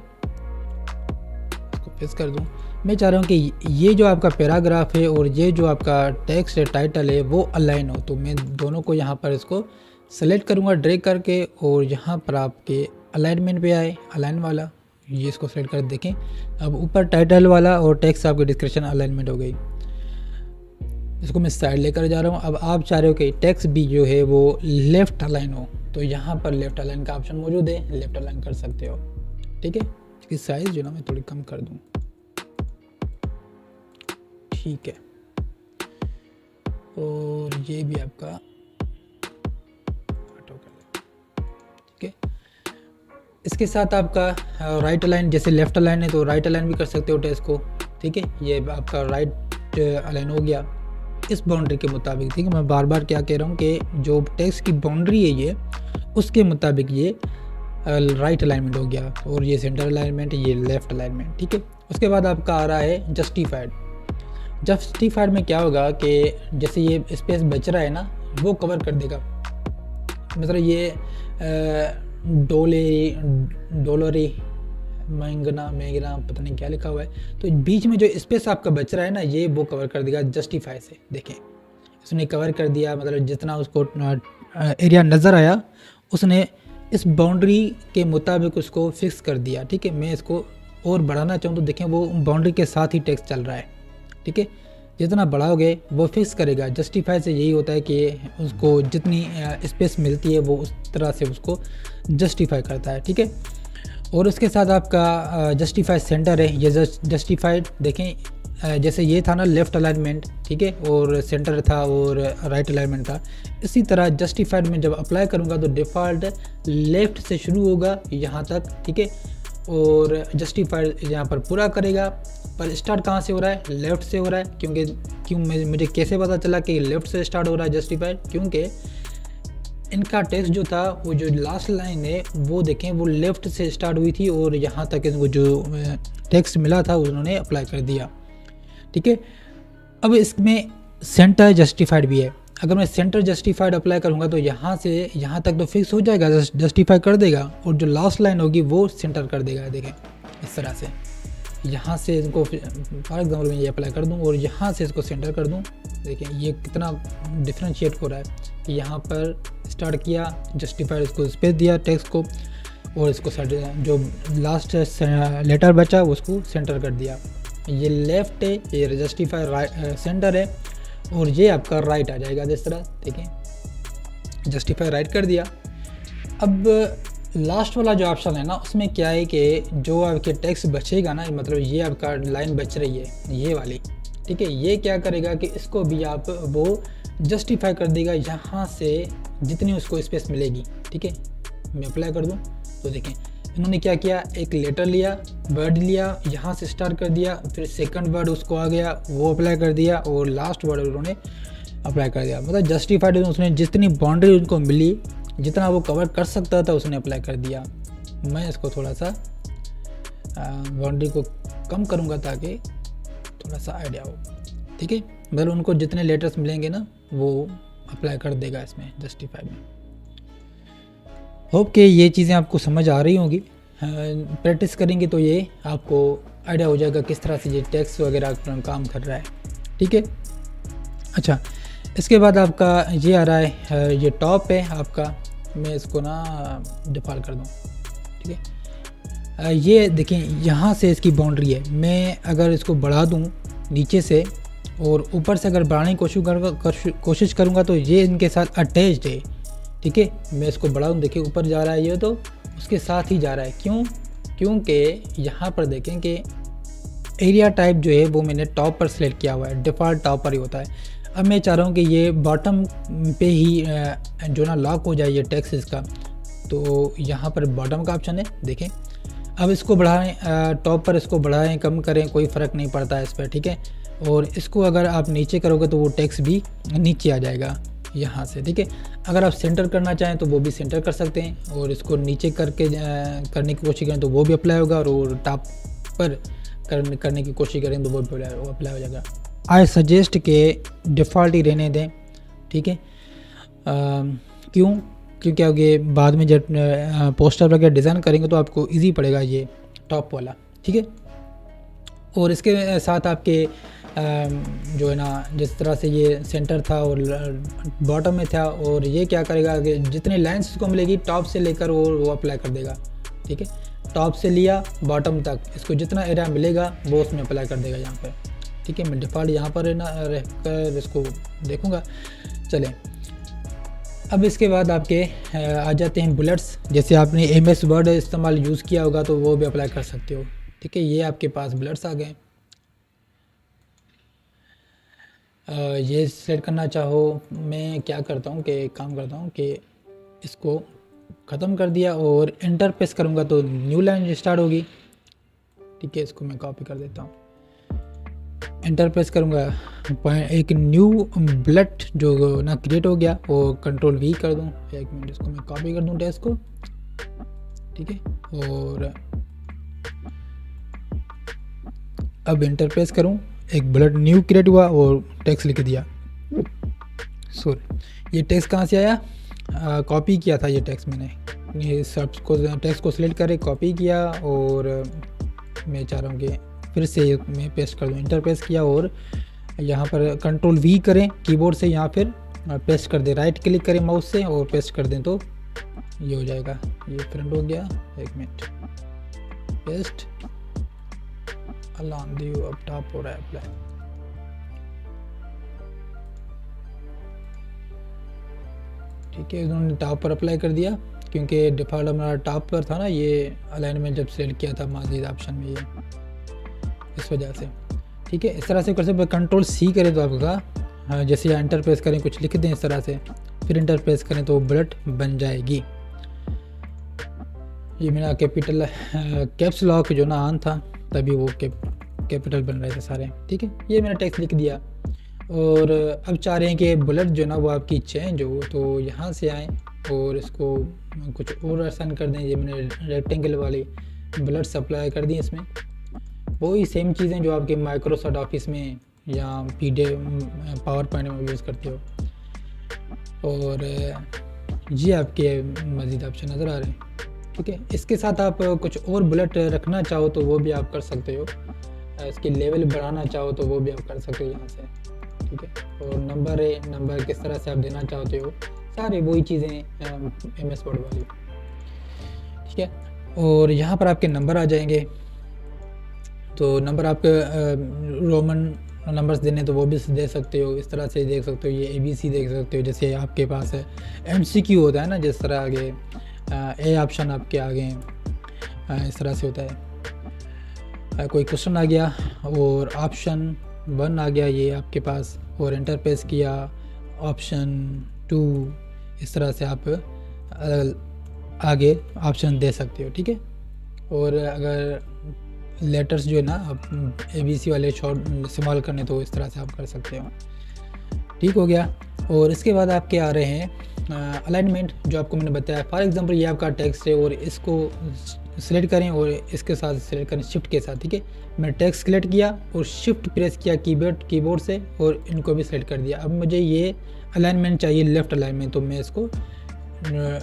पेस्ट कर दूँ। मैं चाह रहा हूँ कि ये जो आपका पैराग्राफ है और ये जो आपका टेक्स्ट है, टाइटल है, वो अलाइन हो। तो मैं दोनों को यहाँ पर इसको सेलेक्ट करूँगा ड्रैग करके, और यहाँ पर आपके अलाइनमेंट पे आए, अलाइन वाला, ये इसको सेलेक्ट कर देखें। अब ऊपर टाइटल वाला और टेक्स्ट आपकी डिस्क्रिप्शन अलाइनमेंट हो गई। इसको मैं साइड लेकर जा रहा हूँ। अब आप चाह रहे हो कि टेक्स्ट भी जो है वो लेफ़्ट अलाइन हो, तो यहाँ पर लेफ़्ट अलाइन का ऑप्शन मौजूद है, लेफ़्ट अलाइन कर सकते हो। ठीक है, इसकी साइज़ जो ना मैं थोड़ी कम कर दूँ। ठीक है, और ये भी आपका ठीक है। इसके साथ आपका राइट अलाइन, जैसे लेफ़्ट अलाइन है तो राइट अलाइन भी कर सकते हो टेक्स्ट को। ठीक है, ये आपका राइट अलाइन हो गया इस बाउंड्री के मुताबिक। ठीक है, मैं बार बार क्या कह रहा हूँ कि जो टेक्स्ट की बाउंड्री है ये, उसके मुताबिक ये राइट अलाइनमेंट हो गया, और ये सेंटर अलाइनमेंट, ये लेफ़्ट अलाइनमेंट। ठीक है, उसके बाद आपका आ रहा है जस्टिफाइड। जस्टिफाइड में क्या होगा कि जैसे ये स्पेस बच रहा है ना, वो कवर कर देगा। मतलब ये डोलरी मैंगना पता नहीं क्या लिखा हुआ है, तो बीच में जो स्पेस आपका बच रहा है ना, ये वो कवर कर देगा जस्टिफाई से। देखें, उसने कवर कर दिया, मतलब जितना उसको एरिया नज़र आया उसने इस बाउंड्री के मुताबिक उसको फिक्स कर दिया। ठीक है, मैं इसको और बढ़ाना चाहूँ तो देखें वो बाउंड्री के साथ ही टेक्स्ट चल रहा है। ठीक है, जितना बढ़ाओगे वो फिक्स करेगा। जस्टिफाई से यही होता है कि उसको जितनी स्पेस मिलती है वो उस तरह से उसको जस्टिफाई करता है। ठीक है, और उसके साथ आपका जस्टिफाई सेंटर है। ये जस्टिफाइड देखें, जैसे ये था ना लेफ़्ट अलाइनमेंट, ठीक है, और सेंटर था और राइट अलाइनमेंट था, इसी तरह जस्टिफाइड में जब अप्लाई करूँगा तो डिफ़ॉल्ट लेफ़्ट से शुरू होगा यहाँ तक। ठीक है, और जस्टिफाइड यहाँ पर पूरा करेगा, पर स्टार्ट कहाँ से हो रहा है? लेफ़्ट से हो रहा है। मुझे कैसे पता चला कि लेफ़्ट से स्टार्ट हो रहा है जस्टिफाइड? क्योंकि इनका टेक्स्ट जो था, वो जो लास्ट लाइन है वो देखें, वो लेफ़्ट से स्टार्ट हुई थी और यहाँ तक इनको जो टेक्स्ट मिला था उन्होंने अप्लाई कर दिया। ठीक है, अब इसमें सेंटर जस्टिफाइड भी है। अगर मैं सेंटर जस्टिफाइड अप्लाई करूँगा तो यहाँ से यहाँ तक तो फिक्स हो जाएगा, जस्टिफाई कर देगा, और जो लास्ट लाइन होगी वो सेंटर कर देगा। देखें इस तरह से, यहाँ से इसको फॉर एग्जाम्पल मैं ये अप्लाई कर दूँ और यहाँ से इसको सेंटर कर दूँ। देखें ये कितना डिफ्रेंशिएट हो रहा है कि यहाँ पर स्टार्ट किया, जस्टिफाइड इसको स्पेस दिया टेक्स्ट को, और इसको जो लास्ट लेटर बचा उसको सेंटर कर दिया। ये लेफ़्ट है, ये जस्टिफाई सेंटर है, और ये आपका राइट आ जाएगा इस तरह। देखें जस्टिफाई राइट कर दिया। अब लास्ट वाला जो ऑप्शन है ना, उसमें क्या है कि जो आपके टेक्स्ट बचेगा ना, मतलब ये आपका लाइन बच रही है ये वाली, ठीक है, ये क्या करेगा कि इसको भी आप वो जस्टिफाई कर देगा यहाँ से जितनी उसको स्पेस मिलेगी। ठीक है, मैं अप्लाई कर दूँ तो देखें इन्होंने क्या किया, एक लेटर लिया, वर्ड लिया, यहाँ से स्टार्ट कर दिया, फिर सेकंड वर्ड उसको आ गया वो अप्लाई कर दिया, और लास्ट वर्ड उन्होंने अप्लाई कर दिया। मतलब जस्टिफाइड उसने जितनी बाउंड्री उनको मिली, जितना वो कवर कर सकता था उसने अप्लाई कर दिया। मैं इसको थोड़ा सा बाउंड्री को कम करूँगा ताकि थोड़ा सा आइडिया हो। ठीक है, मतलब उनको जितने लेटर्स मिलेंगे ना वो अप्लाई कर देगा इसमें जस्टिफाई में। होप कि ये चीज़ें आपको समझ आ रही होंगी। प्रैक्टिस करेंगे तो ये आपको आइडिया हो जाएगा किस तरह से ये टेक्स्ट वगैरह काम कर रहा है। ठीक है, अच्छा, इसके बाद आपका ये आ रहा है, ये टॉप है आपका, मैं इसको ना डिफ़ॉल्ट कर दूँ। ठीक है, ये देखें यहाँ से इसकी बाउंड्री है। मैं अगर इसको बढ़ा दूँ नीचे से और ऊपर से अगर बढ़ाने की कोशिश करूँगा तो ये इनके साथ अटैच्ड है। ठीक है, मैं इसको बढ़ाऊँ, देखिए ऊपर जा रहा है ये, तो उसके साथ ही जा रहा है। क्यों? क्योंकि यहाँ पर देखें कि एरिया टाइप जो है वो मैंने टॉप पर सिलेक्ट किया हुआ है, डिफ़ॉल्ट टॉप पर ही होता है। अब मैं चाह रहा हूँ कि ये बॉटम पे ही जो ना लॉक हो जाए ये टेक्स्ट इसका, तो यहाँ पर बॉटम का ऑप्शन है। देखें अब इसको बढ़ाएं, टॉप पर इसको बढ़ाएं कम करें कोई फ़र्क नहीं पड़ता है इस पर। ठीक है, और इसको अगर आप नीचे करोगे तो वो टेक्स्ट भी नीचे आ जाएगा यहाँ से। ठीक है, अगर आप सेंटर करना चाहें तो वो भी सेंटर कर सकते हैं, और इसको नीचे करके करने की कोशिश करें तो वो भी अप्लाई होगा, और टॉप पर करने की कोशिश करें तो वो अप्लाई हो जाएगा। आई सजेस्ट के डिफ़ॉल्ट ही रहने दें। ठीक है, क्यों? क्योंकि आगे बाद में जब पोस्टर वगैरह डिज़ाइन करेंगे तो आपको इजी पड़ेगा ये टॉप वाला। ठीक है, और इसके साथ आपके जो है ना जिस तरह से ये सेंटर था और बॉटम में था, और ये क्या करेगा कि जितनी लाइंस उसको मिलेगी टॉप से लेकर वो अप्लाई कर देगा। ठीक है, टॉप से लिया बॉटम तक, इसको जितना एरिया मिलेगा वो उसमें अप्लाई कर देगा यहाँ पे। ठीक है, मैं डिफ़ॉल्ट यहाँ पर ना रह कर इसको देखूँगा। चलें, अब इसके बाद आपके आ जाते हैं बुलेट्स। जैसे आपने MS वर्ड इस्तेमाल यूज़ किया होगा तो वो भी अप्लाई कर सकते हो। ठीक है, ये आपके पास बुलेट्स आ गए। ये सेलेक्ट करना चाहो, मैं क्या करता हूँ कि काम करता हूँ कि इसको ख़त्म कर दिया और एंटर प्रेस करूँगा तो न्यू लाइन स्टार्ट होगी। ठीक है, इसको मैं कॉपी कर देता हूँ, एंटर प्रेस करूँगा, एक न्यू बुलेट जो ना क्रिएट हो गया, वो कंट्रोल V कर दूँ। एक मिनट, इसको मैं कॉपी कर दूँ टेक्स्ट को। ठीक है, और अब एंटर प्रेस करूँ, एक बुलेट न्यू क्रिएट हुआ और टेक्स्ट लिख दिया। सॉरी, ये टेक्स्ट कहाँ से आया? कॉपी किया था ये टेक्स्ट मैंने, ये सब को टेक्स्ट को सिलेक्ट करे कॉपी किया, और मैं चाह रहा हूँ कि फिर से मैं पेस्ट कर दूँ। इंटर पेस्ट किया और यहाँ पर कंट्रोल V करें कीबोर्ड से, यहाँ फिर पेस्ट कर दें, राइट क्लिक करें माउस से और पेस्ट कर दें तो ये हो जाएगा। ये प्रिंट हो गया, एक मिनट, पेस्ट अलॉन्ग व्यू अब टॉप हो रहा है अप्लाई। ठीक है, उन्होंने टॉप पर अप्लाई कर दिया क्योंकि डिफ़ॉल्ट हमारा टॉप पर था ना, ये अलाइनमेंट जब सेलेक्ट किया था मज़ीद ऑप्शन में, ये इस वजह से। ठीक है, इस तरह से कर सकते। कंट्रोल C करें तो आपका जैसे एंटर प्रेस करें कुछ लिख दें इस तरह से, फिर एंटर प्रेस करें तो बुलेट बन जाएगी। ये मेरा कैपिटल कैप्स लॉक जो ना ऑन था तभी वो कैपिटल बन रहे थे सारे। ठीक है, ये मैंने टेक्स्ट लिख दिया और अब चाह रहे हैं कि बुलेट जो ना वो आपकी चेंज हो, तो यहाँ से आएँ और इसको कुछ और आसान कर दें। ये मैंने रेक्टेंगल वाली बुलेट अप्लाई कर दी इसमें, वही सेम चीज़ें जो आपके माइक्रोसॉफ्ट ऑफिस में या PDF पावर पॉइंट में यूज़ करते हो। और ये आपके मज़ीद ऑप्शन नज़र आ रहे हैं। ठीक है, इसके साथ आप कुछ और बुलेट रखना चाहो तो वो भी आप कर सकते हो, इसकी लेवल बढ़ाना चाहो तो वो भी आप कर सकते हो यहाँ से। ठीक है, और नंबर किस तरह से आप देना चाहते हो, सारी वही चीज़ें MS वर्ड वाली। ठीक है, और यहाँ पर आपके नंबर आ जाएंगे, तो नंबर आपके रोमन नंबर्स देने तो वो भी दे सकते हो, इस तरह से देख सकते हो। ये ABC देख सकते हो, जैसे आपके पास है MCQ होता है ना, जिस तरह आगे A ऑप्शन आपके आगे इस तरह से होता है। कोई क्वेश्चन आ गया और ऑप्शन 1 आ गया ये आपके पास, और एंटर प्रेस किया ऑप्शन 2, इस तरह से आप आगे ऑप्शन दे सकते हो। ठीक है, और अगर लेटर्स जो है ना आप ABC वाले शॉर्ट इस्तेमाल करने तो इस तरह से आप कर सकते हो। ठीक हो गया, और इसके बाद आपके आ रहे हैं अलाइनमेंट जो आपको मैंने बताया। फॉर एग्जांपल ये आपका टेक्स्ट है और इसको सिलेक्ट करें और इसके साथ सिलेक्ट करें शिफ्ट के साथ। ठीक है, मैं टेक्स्ट सिलेक्ट किया और शिफ्ट प्रेस किया कीबोर्ड से और इनको भी सिलेक्ट कर दिया। अब मुझे ये अलाइनमेंट चाहिए लेफ़्ट अलाइनमेंट, तो मैं इसको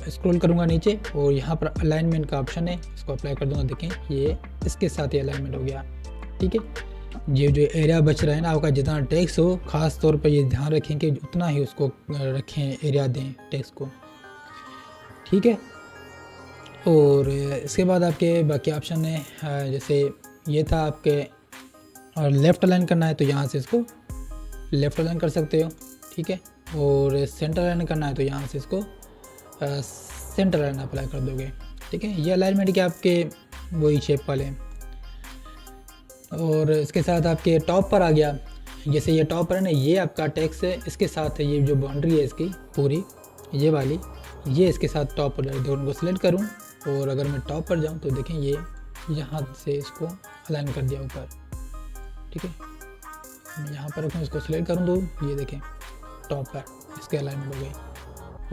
स्क्रॉल करूँगा नीचे और यहाँ पर अलाइनमेंट का ऑप्शन है, इसको अप्लाई कर दूँगा। देखें ये इसके साथ ही अलाइनमेंट हो गया। ठीक है, ये जो एरिया बच रहा है ना आपका, जितना टेक्स्ट हो ख़ास तौर पर ये ध्यान रखें कि उतना ही उसको रखें, एरिया दें टेक्स्ट को। ठीक है, और इसके बाद आपके बाकी ऑप्शन है, जैसे ये था आपके और लेफ़्ट अलाइन करना है तो यहाँ से इसको लेफ़्ट अलाइन कर सकते हो। ठीक है, और सेंटर अलाइन करना है तो यहाँ से इसको सेंटर लाइन अप्लाई कर दोगे। ठीक है, ये अलाइनमेंट के आपके वही शेप वाले हैं। और इसके साथ आपके टॉप पर आ गया, जैसे ये टॉप पर है ना, ये आपका टेक्स्ट है, इसके साथ ये जो बाउंड्री है इसकी पूरी ये वाली, ये इसके साथ टॉप पर दोनों को सिलेक्ट करूं और अगर मैं टॉप पर जाऊं तो देखें ये यहाँ से इसको अलाइन कर दिया ऊपर। ठीक है, मैं यहाँ पर रखूँ, इसको सिलेक्ट करूँ तो ये देखें टॉप पर इसके अलाइनमेंट हो गई।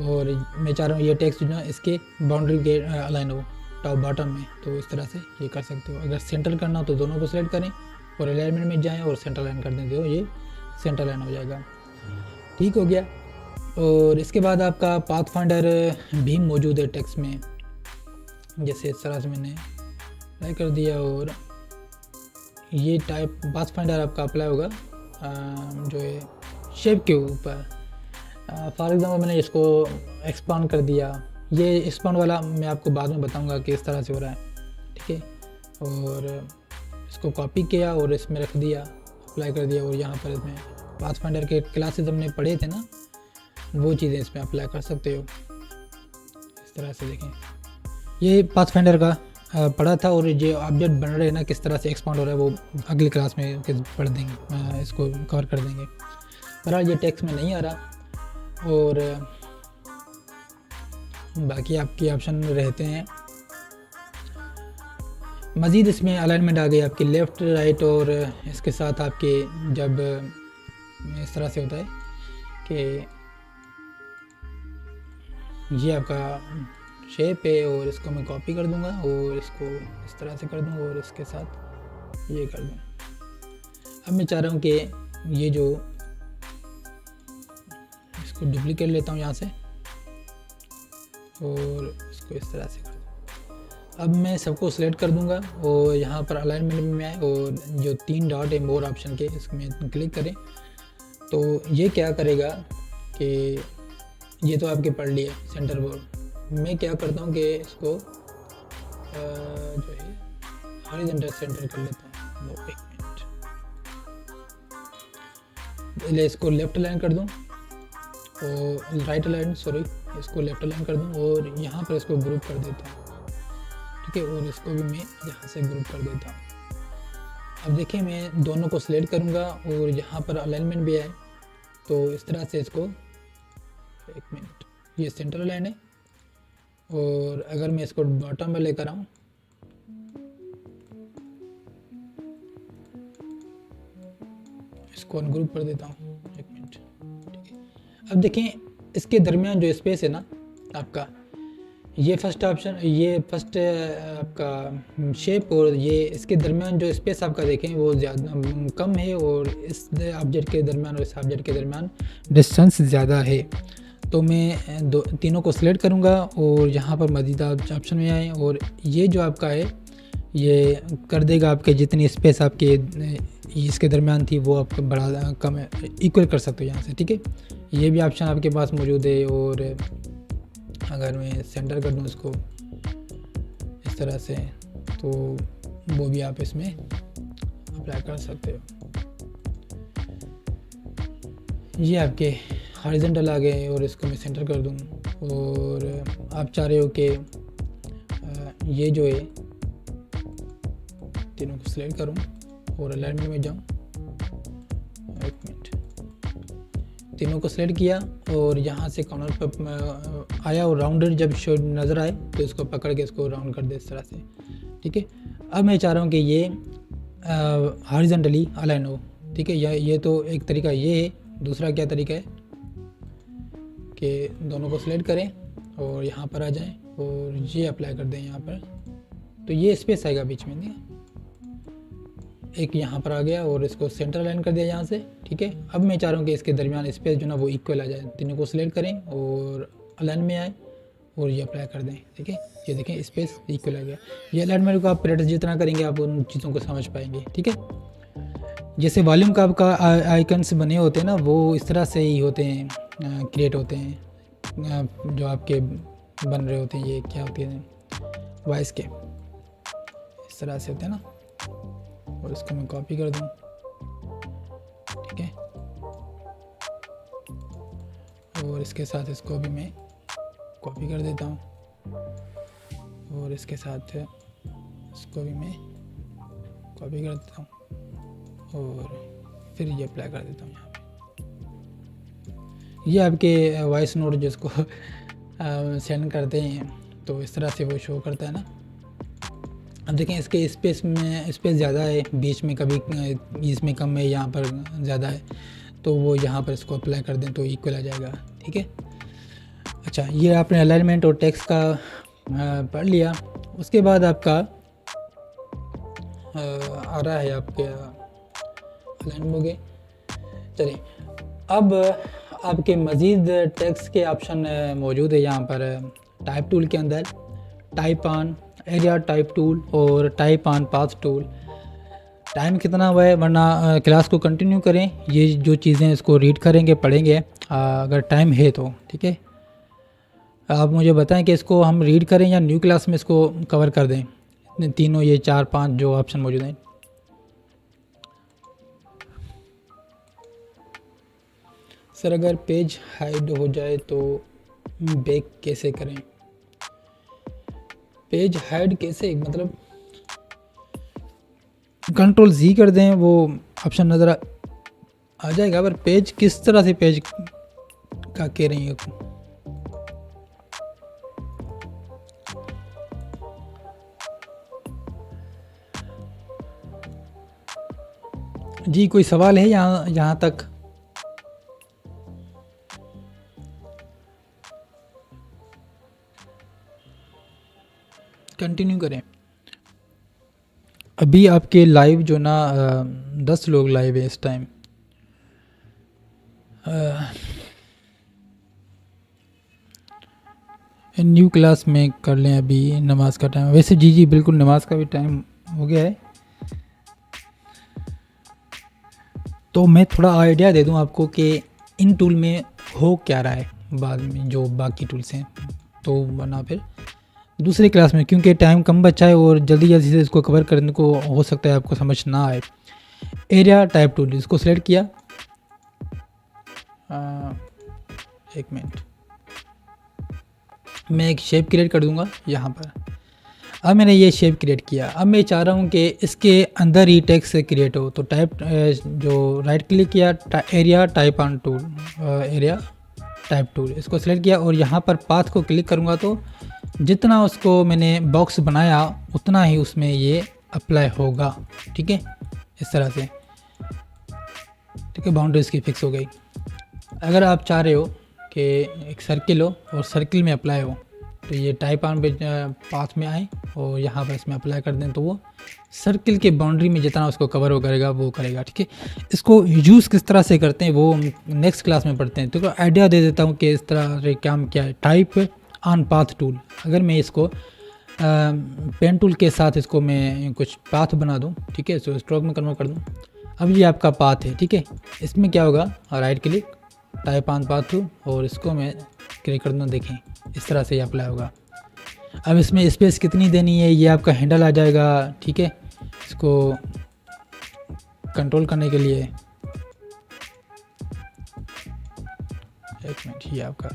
और मैं चाह रहा हूँ ये टेक्स्ट जो है इसके बाउंड्री के अलाइन हो टॉप बॉटम में, तो इस तरह से ये कर सकते हो। अगर सेंटर करना हो तो दोनों को सिलेक्ट करें और अलाइनमेंट में जाएं और सेंटर लाइन कर दें तो ये सेंटर लाइन हो जाएगा। ठीक हो गया, और इसके बाद आपका पाथ फाइंडर भी मौजूद है टेक्स्ट में, जैसे इस तरह से मैंने अप्लाई कर दिया और ये टाइप पाथ फाइंडर आपका अप्लाई होगा जो है शेप के ऊपर। फॉर एग्जांपल मैंने इसको एक्सपांड कर दिया, ये एक्सपांड वाला मैं आपको बाद में बताऊंगा कि इस तरह से हो रहा है, ठीक है। और इसको कॉपी किया और इसमें रख दिया, अप्लाई कर दिया, और यहाँ पर इसमें पाथ फाइंडर के क्लासेस हमने पढ़े थे ना, वो चीज़ें इसमें अप्लाई कर सकते हो। इस तरह से देखें, ये पाथ फाइंडर का पढ़ा था, और जो ऑब्जेक्ट बन रहे हैं ना किस तरह से एक्सपांड हो रहा है वो अगली क्लास में पढ़ देंगे, इसको कवर कर देंगे। बहरहाल ये टेक्स्ट में नहीं आ रहा, और बाकी आपके ऑप्शन रहते हैं। मज़ीद इसमें अलाइनमेंट आ गई आपकी लेफ़्ट राइट, और इसके साथ आपके जब इस तरह से होता है कि ये आपका शेप है, और इसको मैं कॉपी कर दूंगा और इसको इस तरह से कर दूंगा और इसके साथ ये कर दूँ। अब मैं चाह रहा हूँ कि ये जो इसको डुप्लीकेट लेता हूँ यहाँ से, और इसको इस तरह से कर दूँ। अब मैं सबको सिलेक्ट कर दूंगा, और यहाँ पर अलाइनमेंट में आए, और जो 3 डॉट है मोर ऑप्शन के, इसमें क्लिक करें तो ये क्या करेगा कि ये तो आपके पढ़ लिए सेंटर बोर्ड। मैं क्या करता हूँ कि इसको जो है हॉरिजॉन्टल सेंटर कर लेता हूँ। 1 मिनट, पहले इसको लेफ्ट अलाइन कर दूँ, और राइट अलाइन, सॉरी, इसको लेफ्ट अलाइन कर दूँ, और यहाँ पर इसको ग्रुप कर देता हूँ, ठीक है। और इसको भी मैं यहाँ से ग्रुप कर देता हूँ। अब देखिए मैं दोनों को सिलेक्ट करूँगा, और यहाँ पर अलाइनमेंट भी है, तो इस तरह से इसको 1 मिनट, ये सेंटर लाइन है, और अगर मैं इसको बॉटम में लेकर आऊँ, इसको अनग्रुप कर देता हूँ, 1 मिनट, ठीक है। अब देखें इसके दरमियान जो स्पेस है ना आपका, ये फर्स्ट ऑप्शन, ये फर्स्ट आपका शेप, और ये इसके दरमियान जो स्पेस आपका देखें वो ज़्यादा कम है, और इस ऑब्जेक्ट के दरमियान और इस ऑब्जेक्ट के दरमियान डिस्टेंस ज़्यादा है। तो मैं तीनों को सिलेक्ट करूँगा, और यहाँ पर मज़ीद ऑप्शन में आए, और ये जो आपका है ये कर देगा आपके जितनी स्पेस आपके इसके दरमियान थी वो आपका बड़ा कम इक्वल कर सकते हो यहाँ से, ठीक है। ये भी ऑप्शन आपके पास मौजूद है। और अगर मैं सेंटर कर दूँ इसको इस तरह से, तो वो भी आप इसमें अप्लाई कर सकते हो। ये आपके हॉरिजॉन्टल आ गए, और इसको मैं सेंटर कर दूँ, और आप चाह रहे हो कि ये जो है तीनों को सिलेक्ट करूँ और अलाइनमेंट में जाऊँ। 1 मिनट, तीनों को सिलेक्ट किया, और यहाँ से कॉर्नर पर आया, और राउंडेड जब शो नज़र आए तो इसको पकड़ के इसको राउंड कर दे इस तरह से, ठीक है। अब मैं चाह रहा हूँ कि ये हॉरिजॉन्टली अलाइन हो, ठीक है। ये तो एक तरीका ये है। दूसरा क्या तरीका है कि दोनों को सिलेक्ट करें और यहाँ पर आ जाएं, और ये अप्लाई कर दें यहाँ पर, तो ये स्पेस आएगा बीच में, नहीं एक यहाँ पर आ गया, और इसको सेंटर लाइन कर दिया यहाँ से, ठीक है। अब मैं चाह रहा हूँ कि इसके दरमियान स्पेस जो ना वो इक्वल आ जाए। तीनों को सिलेक्ट करें और अलाइन में आए, और ये अप्लाई कर दें, ठीक है। ये देखें स्पेस इक्वल आ गया। ये अलाइनमेंट को आप प्रैक्टिस जितना करेंगे आप उन चीज़ों को समझ पाएंगे, ठीक है। जैसे वॉल्यूम का आपका आइकन्स बने होते हैं ना, वो इस तरह से ही होते हैं, क्रिएट होते हैं, जो आपके बन रहे होते हैं। ये क्या होती है, वॉइस के इस तरह से होते हैं ना। और इसको मैं कॉपी कर दूं, ठीक है। और इसके साथ इसको भी मैं कॉपी कर देता हूँ, और इसके साथ इसको भी मैं कॉपी कर देता हूँ, और फिर ये अप्लाई कर देता हूँ यहाँ पे। ये आपके वॉइस नोट जिसको सेंड करते हैं तो इस तरह से वो शो करता है ना। अब देखें इसके स्पेस ज़्यादा है, बीच में कभी इसमें कम है, यहाँ पर ज़्यादा है, तो वो यहाँ पर इसको अप्लाई कर दें तो इक्वल आ जाएगा, ठीक है। अच्छा, ये आपने अलाइनमेंट और टेक्स्ट का पढ़ लिया। उसके बाद आपका आ रहा है आपके अलाइनमेंट हो गए। चलिए, अब आपके मज़ीद टेक्स्ट के ऑप्शन मौजूद है यहाँ पर टाइप टूल के अंदर। Type on area type tool और type on path tool. Time कितना हुआ है, वरना क्लास को कंटिन्यू करें, ये जो चीज़ें इसको रीड करेंगे पढ़ेंगे अगर टाइम है तो, ठीक है। आप मुझे बताएं कि इसको हम रीड करें या न्यू क्लास में इसको कवर कर दें, तीनों ये 4-5 जो ऑप्शन मौजूद हैं। सर अगर पेज हाइड हो जाए तो बैक कैसे करें? पेज हाइड कैसे, मतलब कंट्रोल Z कर दें, वो ऑप्शन नज़र आ जाएगा। पर पेज किस तरह से पेज का कह रही है? जी कोई सवाल है यहाँ तक? कंटिन्यू करें। अभी आपके लाइव जो ना 10 लोग लाइव है इस टाइम। न्यू क्लास में कर लें, अभी नमाज का टाइम। वैसे जी बिल्कुल नमाज का भी टाइम हो गया है। तो मैं थोड़ा आइडिया दे दूं आपको कि इन टूल में हो क्या रहा है बाद में जो बाकी टूल्स हैं, तो वरना फिर दूसरी क्लास में, क्योंकि टाइम कम बचा है और जल्दी जल्दी से इसको कवर करने को हो सकता है आपको समझ ना आए। एरिया टाइप टूल, इसको सिलेक्ट किया। एक मिनट, मैं एक शेप क्रिएट कर दूंगा यहाँ पर। अब मैंने ये शेप क्रिएट किया। अब मैं चाह रहा हूँ कि इसके अंदर ही टेक्स्ट क्रिएट हो, तो टाइप जो राइट क्लिक किया, area type on tool, area type tool, इसको सिलेक्ट किया और यहाँ पर पाथ को क्लिक करूँगा तो जितना उसको मैंने बॉक्स बनाया उतना ही उसमें ये अप्लाई होगा, ठीक है, इस तरह से, ठीक है। बाउंड्री इसकी फिक्स हो गई। अगर आप चाह रहे हो कि एक सर्किल हो और सर्किल में अप्लाई हो, तो ये टाइप ऑन पाथ में आए और यहाँ पर इसमें अप्लाई कर दें, तो वो सर्किल के बाउंड्री में जितना उसको कवर हो करेगा वो करेगा, ठीक है। इसको यूज़ किस तरह से करते हैं वो नेक्स्ट क्लास में पढ़ते हैं। तो आइडिया दे देता हूँ कि इस तरह से काम क्या है। टाइप ऑन पाथ टूल, अगर मैं इसको पेन टूल के साथ इसको मैं कुछ पाथ बना दूँ, ठीक है, सो स्ट्रोक में कन्वर्ट कर दूँ। अब ये आपका पाथ है, ठीक है। इसमें क्या होगा, right click, type on path tool, और इसको मैं क्लिक कर दूँ। देखें इस तरह से ये अप्लाई होगा। अब इसमें स्पेस कितनी देनी है ये आपका हैंडल आ जाएगा, ठीक है। इसको कंट्रोल करने के लिए एक मिनट, ये आपका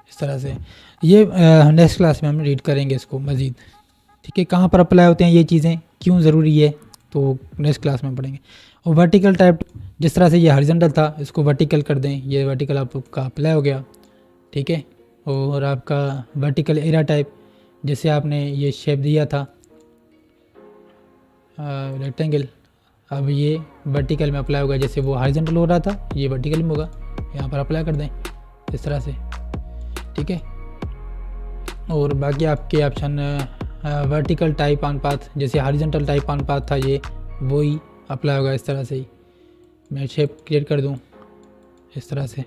इस तरह से, ये नेक्स्ट क्लास में हम रीड करेंगे इसको मज़ीद, ठीक है। कहाँ पर अप्लाई होते हैं ये चीज़ें, क्यों ज़रूरी है, तो नेक्स्ट क्लास में पढ़ेंगे। और वर्टिकल टाइप, जिस तरह से ये हॉरिजॉन्टल था इसको वर्टिकल कर दें, ये वर्टिकल आपका अप्लाई हो गया, ठीक है। और आपका वर्टिकल एरिया टाइप, जैसे आपने ये शेप दिया था रेक्टेंगल, अब ये वर्टिकल में अप्लाई होगा। जैसे वो हॉरिजॉन्टल हो रहा था, ये वर्टिकल में होगा, यहाँ पर अप्लाई कर दें इस तरह से, ठीक है। और बाकी आपके option vertical type on path, जैसे हॉरिजॉन्टल टाइप ऑन पाथ था ये, वो ही अप्लाई होगा इस तरह से ही। मैं शेप क्रिएट कर दूँ इस तरह से।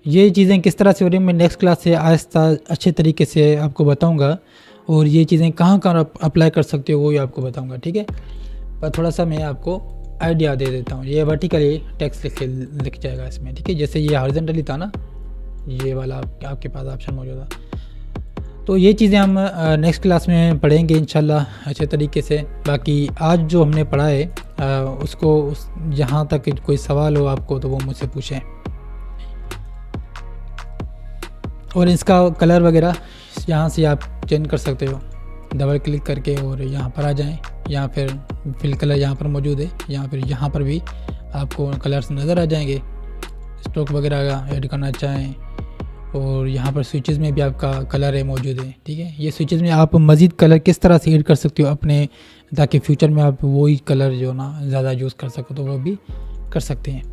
ये चीज़ें किस तरह से हो रही हैं मैं नेक्स्ट क्लास से आहिस्ता अच्छे तरीके से आपको बताऊंगा, और ये चीज़ें कहाँ कहाँ अप्लाई कर सकते हो वो ही आपको बताऊंगा, ठीक है। पर थोड़ा सा मैं आपको आइडिया दे देता हूँ। ये वर्टिकली टेक्स्ट लिख जाएगा इसमें, ठीक है। जैसे ये हॉरिजॉन्टली था ना, ये वाला आपके पास ऑप्शन मौजूद था। तो ये चीज़ें हम नेक्स्ट क्लास में पढ़ेंगे इंशाल्लाह अच्छे तरीके से। बाकी आज जो हमने पढ़ा है उसको जहाँ तक कोई सवाल हो आपको तो वो मुझसे पूछें। और इसका कलर वगैरह यहाँ से आप चेंज कर सकते हो, डबल क्लिक करके, और यहाँ पर आ जाएं। यहाँ फिर फिल कलर यहाँ पर मौजूद है, यहाँ पर भी आपको कलर्स नज़र आ जाएंगे। स्ट्रोक वगैरह ऐड करना चाहें, और यहाँ पर स्विचेस में भी आपका कलर है मौजूद है, ठीक है। ये स्विचेस में आप मज़ीद कलर किस तरह से ऐड कर सकते हो अपने, ताकि फ्यूचर में आप वही कलर जो ना ज़्यादा यूज़ कर सको, तो वो भी कर सकते हैं।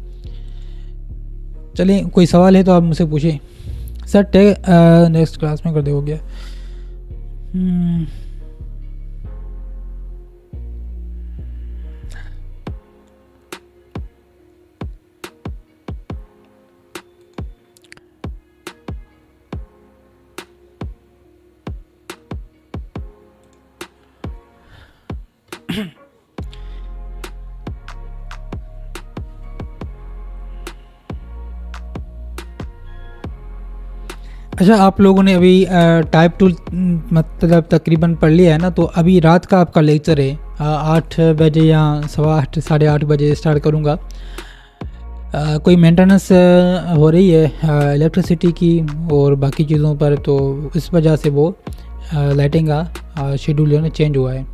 चलिए, कोई सवाल है तो आप मुझसे पूछें। सर नेक्स्ट क्लास में कर दे, हो गया। अच्छा, आप लोगों ने अभी टाइप टूल मतलब तकरीबन पढ़ लिया है ना, तो अभी रात का आपका लेक्चर है 8 बजे या 8:15 8:30 स्टार्ट करूँगा। कोई मेंटेनेंस हो रही है इलेक्ट्रिसिटी की और बाकी चीज़ों पर, तो इस वजह से वो लाइटिंग का शेड्यूल जो है चेंज हुआ है।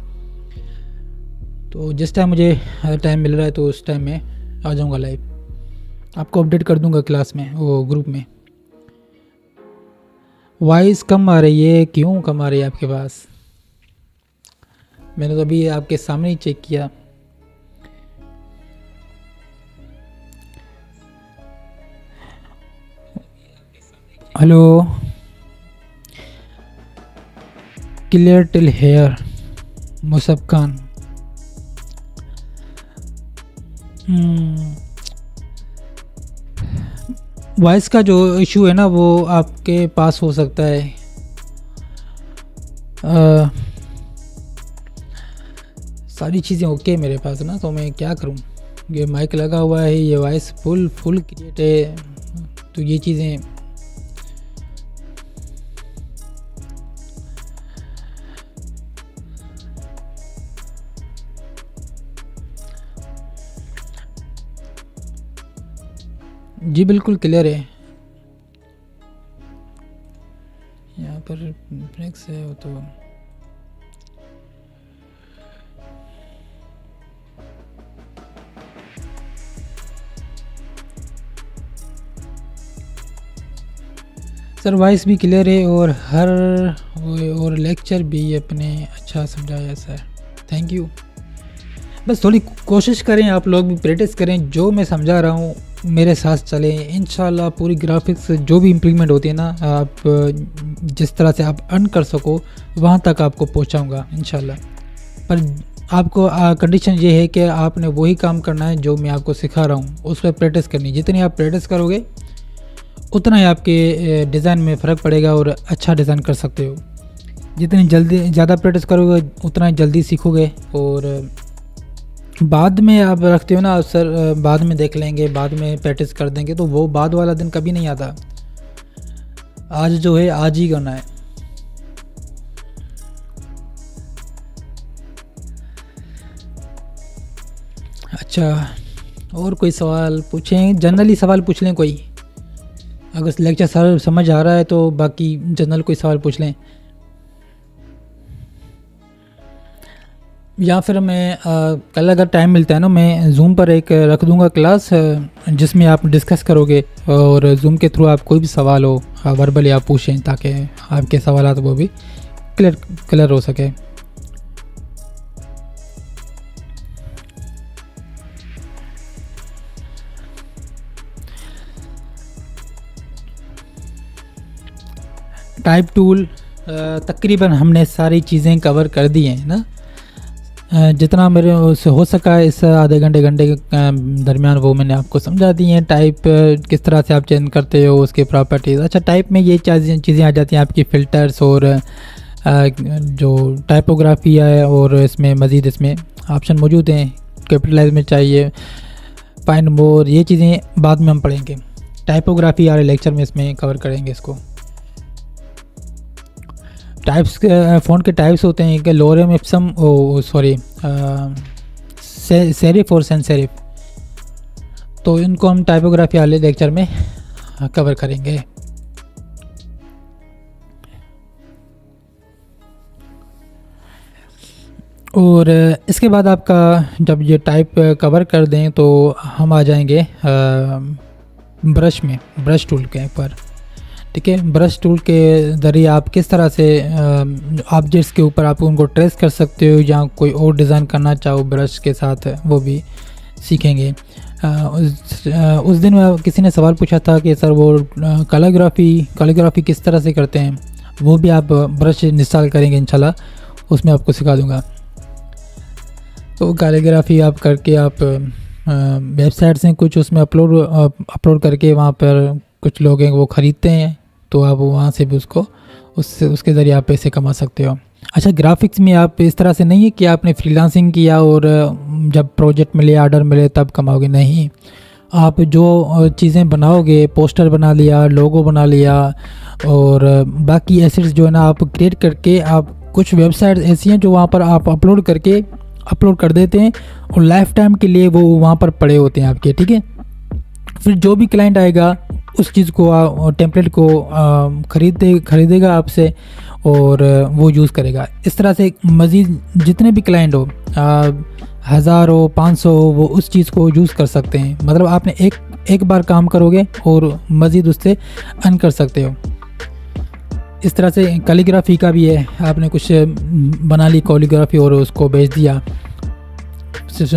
तो जिस टाइम मुझे टाइम मिल रहा है तो उस टाइम में आ जाऊँगा लाइव, आपको अपडेट कर दूँगा क्लास में, वो ग्रुप में। वॉइस कम आ रही है, क्यों कम आ रही है आपके पास? मैंने तो अभी आपके सामने ही चेक किया। Hello, clear till here, Musab Khan. Voice का जो इशू है ना वो आपके पास हो सकता है। सारी चीज़ें ओके मेरे पास ना, तो मैं क्या करूं? ये माइक लगा हुआ है, ये वॉइस फुल क्रिएट है, तो ये चीज़ें जी बिल्कुल क्लियर है। यहाँ पर ब्रेक्स है वो तो सर, वॉइस भी क्लियर है और और लेक्चर भी अपने अच्छा समझाया सर, थैंक यू। बस थोड़ी कोशिश करें, आप लोग भी प्रैक्टिस करें, जो मैं समझा रहा हूँ मेरे साथ चलें, इंशाल्लाह पूरी ग्राफिक्स जो भी इम्प्लीमेंट होती है ना, आप जिस तरह से आप अर्न कर सको वहाँ तक आपको पहुँचाऊँगा इंशाल्लाह। पर आपको कंडीशन ये है कि आपने वही काम करना है जो मैं आपको सिखा रहा हूँ, उस पर प्रैक्टिस करनी। जितनी आप प्रैक्टिस करोगे उतना ही आपके डिज़ाइन में फ़र्क पड़ेगा और अच्छा डिज़ाइन कर सकते हो। जितनी जल्दी ज़्यादा प्रैक्टिस करोगे उतना ही जल्दी सीखोगे। और बाद में आप रखते हो ना सर, बाद में देख लेंगे, बाद में प्रैक्टिस कर देंगे, तो वो बाद वाला दिन कभी नहीं आता। आज जो है आज ही करना है। अच्छा, और कोई सवाल पूछें? जनरली सवाल पूछ लें कोई, अगर लेक्चर सर समझ आ रहा है तो बाकी जनरल कोई सवाल पूछ लें, या फिर मैं कल अगर टाइम मिलता है ना, मैं जूम पर एक रख दूंगा क्लास जिसमें आप डिस्कस करोगे, और जूम के थ्रू आप कोई भी सवाल हो वर्बली आप पूछें, ताकि आपके सवाल वो भी क्लियर हो सके। टाइप टूल तकरीबन हमने सारी चीज़ें कवर कर दी हैं ना, जितना मेरे से हो सका इस आधे घंटे के दरमियान वो मैंने आपको समझा दी हैं। टाइप किस तरह से आप चेंज करते हो, उसके प्रॉपर्टीज़। अच्छा, टाइप में ये चीज़ें आ जाती हैं आपकी फ़िल्टर्स और जो टाइपोग्राफी है, और इसमें मज़ीद इसमें ऑप्शन मौजूद हैं, कैपिटलाइज में चाहिए, फाइंड मोर, ये चीज़ें बाद में हम पढ़ेंगे। टाइपोग्राफी वाले लेक्चर में इसमें कवर करेंगे इसको। टाइप्स, फ़ॉन्ट के टाइप्स होते हैं कि लोरेम इप्सम, सॉरी सेरिफ और सैंस सेरिफ, तो इनको हम टाइपोग्राफी वाले लेक्चर में कवर करेंगे। और इसके बाद आपका जब ये टाइप कवर कर दें तो हम आ जाएंगे ब्रश में, ब्रश टूल के ऊपर। ठीक है, ब्रश टूल के ज़रिए आप किस तरह से ऑब्जेक्ट्स के ऊपर आप उनको ट्रेस कर सकते हो, या कोई और डिज़ाइन करना चाहो ब्रश के साथ, वो भी सीखेंगे। उस दिन किसी ने सवाल पूछा था कि सर वो कैलीग्राफी किस तरह से करते हैं, वो भी आप ब्रश इंस्टॉल करेंगे इंशाल्लाह, उसमें आपको सिखा दूंगा। तो कैलीग्राफी आप करके आप वेबसाइट से कुछ उसमें अपलोड करके वहाँ पर कुछ लोग हैं वो ख़रीदते हैं, तो आप वहाँ से भी उसके ज़रिए आप पैसे कमा सकते हो। अच्छा, ग्राफिक्स में आप इस तरह से नहीं है कि आपने फ्रीलांसिंग किया और जब प्रोजेक्ट मिले, ऑर्डर मिले तब कमाओगे, नहीं। आप जो चीज़ें बनाओगे, पोस्टर बना लिया, लोगो बना लिया और बाकी एसेट्स जो है ना आप क्रिएट करके, आप कुछ वेबसाइट ऐसी हैं जो वहाँ पर आप अपलोड कर देते हैं और लाइफ टाइम के लिए वो वहाँ पर पड़े होते हैं आपके, ठीक है। फिर जो भी क्लाइंट आएगा उस चीज़ को, टेम्पलेट को खरीदेगा आपसे और वो यूज़ करेगा। इस तरह से मज़ीद जितने भी क्लाइंट हो, 1000 हो, 500 हो, वो उस चीज़ को यूज़ कर सकते हैं। मतलब आपने एक बार काम करोगे और मज़ीद उससे अर्न कर सकते हो। इस तरह से कैलीग्राफी का भी है, आपने कुछ बना ली कैलीग्राफी और उसको बेच दिया।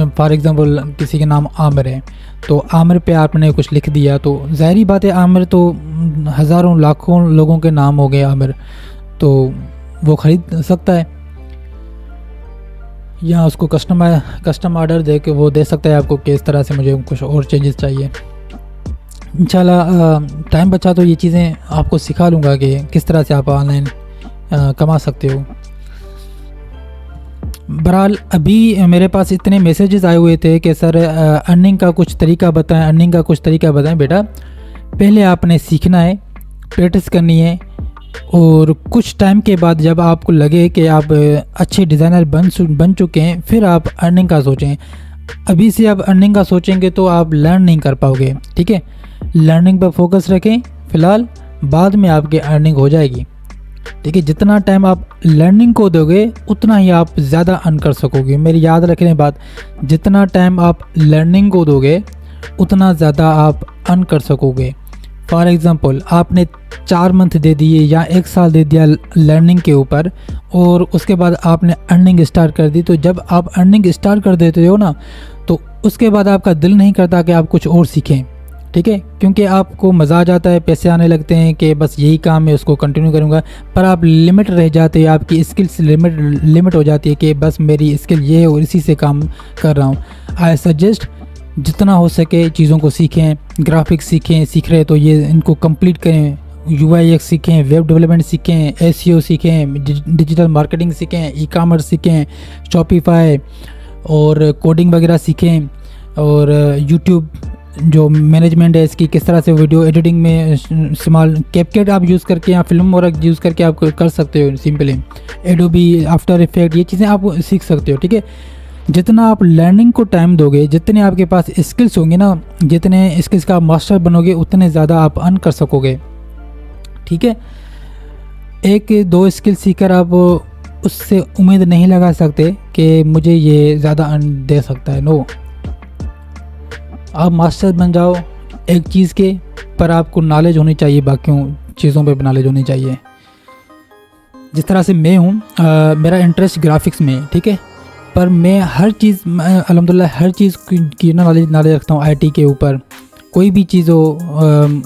फॉर एग्ज़ाम्पल किसी के नाम आमिर है, तो आमिर पे आपने कुछ लिख दिया, तो ज़ाहिरी बात है आमिर तो हज़ारों लाखों लोगों के नाम हो गए आमिर, तो वो ख़रीद सकता है, या उसको कस्टम ऑर्डर दे के वो दे सकता है आपको कि इस तरह से मुझे कुछ और चेंजेस चाहिए। इंशाल्लाह टाइम बचा तो ये चीज़ें आपको सिखा लूँगा कि किस तरह से आप ऑनलाइन कमा सकते हो। बहरहाल अभी मेरे पास इतने मैसेजेस आए हुए थे कि सर अर्निंग का कुछ तरीका बताएं। बेटा पहले आपने सीखना है, प्रैक्टिस करनी है और कुछ टाइम के बाद जब आपको लगे कि आप अच्छे डिज़ाइनर बन चुके हैं, फिर आप अर्निंग का सोचें। अभी से आप अर्निंग का सोचेंगे तो आप लर्न नहीं कर पाओगे, ठीक है। लर्निंग पर फोकस रखें फ़िलहाल, बाद में आपकी अर्निंग हो जाएगी, ठीक है। जितना टाइम आप लर्निंग को दोगे उतना ही आप ज़्यादा अर्न कर सकोगे। मेरी याद रखने बात, जितना टाइम आप लर्निंग को दोगे उतना ज़्यादा आप अर्न कर सकोगे। फॉर एग्ज़ाम्पल आपने 4 मंथ दे दिए या 1 साल दे दिया लर्निंग के ऊपर और उसके बाद आपने अर्निंग स्टार्ट कर दी, तो जब आप अर्निंग स्टार्ट कर देते हो ना, तो उसके बाद आपका दिल नहीं करता कि आप कुछ और सीखें, ठीक है, क्योंकि आपको मज़ा आ जाता है, पैसे आने लगते हैं कि बस यही काम है, उसको कंटिन्यू करूँगा। पर आप लिमिट रह जाते हैं, आपकी स्किल्स लिमिट हो जाती है कि बस मेरी स्किल ये है और इसी से काम कर रहा हूँ। आई सजेस्ट जितना हो सके चीज़ों को सीखें, ग्राफिक्स सीख रहे तो ये इनको कंप्लीट करें, UX सीखें, वेब डेवलपमेंट सीखें, SEO सीखें, डिजिटल मार्केटिंग सीखें, ई-कॉमर्स सीखें, शॉपिफाई और कोडिंग वगैरह सीखें, और यूट्यूब जो मैनेजमेंट है इसकी, किस तरह से वीडियो एडिटिंग में इस्तेमाल, कैपकट आप यूज़ करके या फिल्म वर्क यूज़ करके आप कर सकते हो सिंपली, एडोबी आफ्टर इफेक्ट, ये चीज़ें आप सीख सकते हो, ठीक है। जितना आप लर्निंग को टाइम दोगे, जितने आपके पास स्किल्स होंगे ना, जितने स्किल्स का आप मास्टर बनोगे उतने ज़्यादा आप अर्न कर सकोगे, ठीक है। 1-2 स्किल सीखकर आप उससे उम्मीद नहीं लगा सकते कि मुझे ये ज़्यादा अर्न दे सकता है। नो, आप मास्टर बन जाओ एक चीज़ के, पर आपको नॉलेज होनी चाहिए, बाकियों चीज़ों पे नॉलेज होनी चाहिए। जिस तरह से मैं हूँ, मेरा इंटरेस्ट ग्राफिक्स में है, ठीक है, पर मैं हर चीज़ अल्हम्दुलिल्लाह हर चीज़ की नॉलेज रखता हूँ। IT के ऊपर कोई भी चीज़ हो,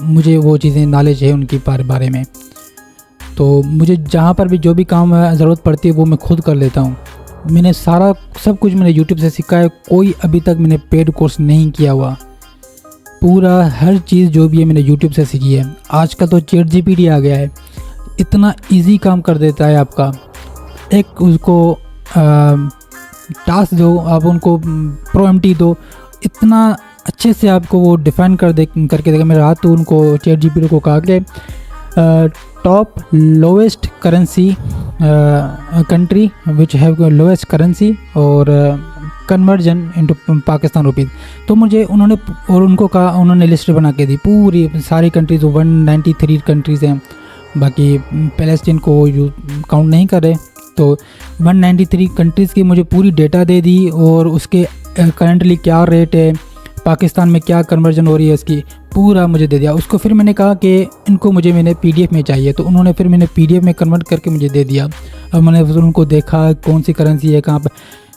मुझे वो चीज़ें नॉलेज है उनकी बारे में, तो मुझे जहाँ पर भी जो भी काम ज़रूरत पड़ती है वो मैं खुद कर लेता हूँ। मैंने सब कुछ मैंने YouTube से सीखा है, कोई अभी तक मैंने पेड कोर्स नहीं किया हुआ। पूरा हर चीज़ जो भी है मैंने YouTube से सीखी है। आजकल तो ChatGPT आ गया है, इतना इजी काम कर देता है आपका। एक उसको टास्क दो, आप उनको प्रोएम्प्टी दो, इतना अच्छे से आपको वो डिफाइन करके देगा। मेरा हाथ तो उनको ChatGPT को कहा कि top lowest currency country which have lowest currency और कन्वर्जन इनटू पाकिस्तान रुपीज़, तो मुझे उन्होंने लिस्ट बना के दी, पूरी सारी कंट्रीज़, 193 कंट्रीज़ हैं, बाकी पैलेस्टीन को काउंट नहीं कर रहे, तो 193 कंट्रीज़ की मुझे पूरी डेटा दे दी और उसके करंटली क्या रेट है, पाकिस्तान में क्या कन्वर्जन हो रही है, इसकी पूरा मुझे दे दिया। उसको फिर मैंने कहा कि इनको मैंने PDF में चाहिए, तो उन्होंने फिर मैंने PDF में कन्वर्ट करके मुझे दे दिया। अब मैंने फिर उनको देखा कौन सी करेंसी है, कहाँ पर,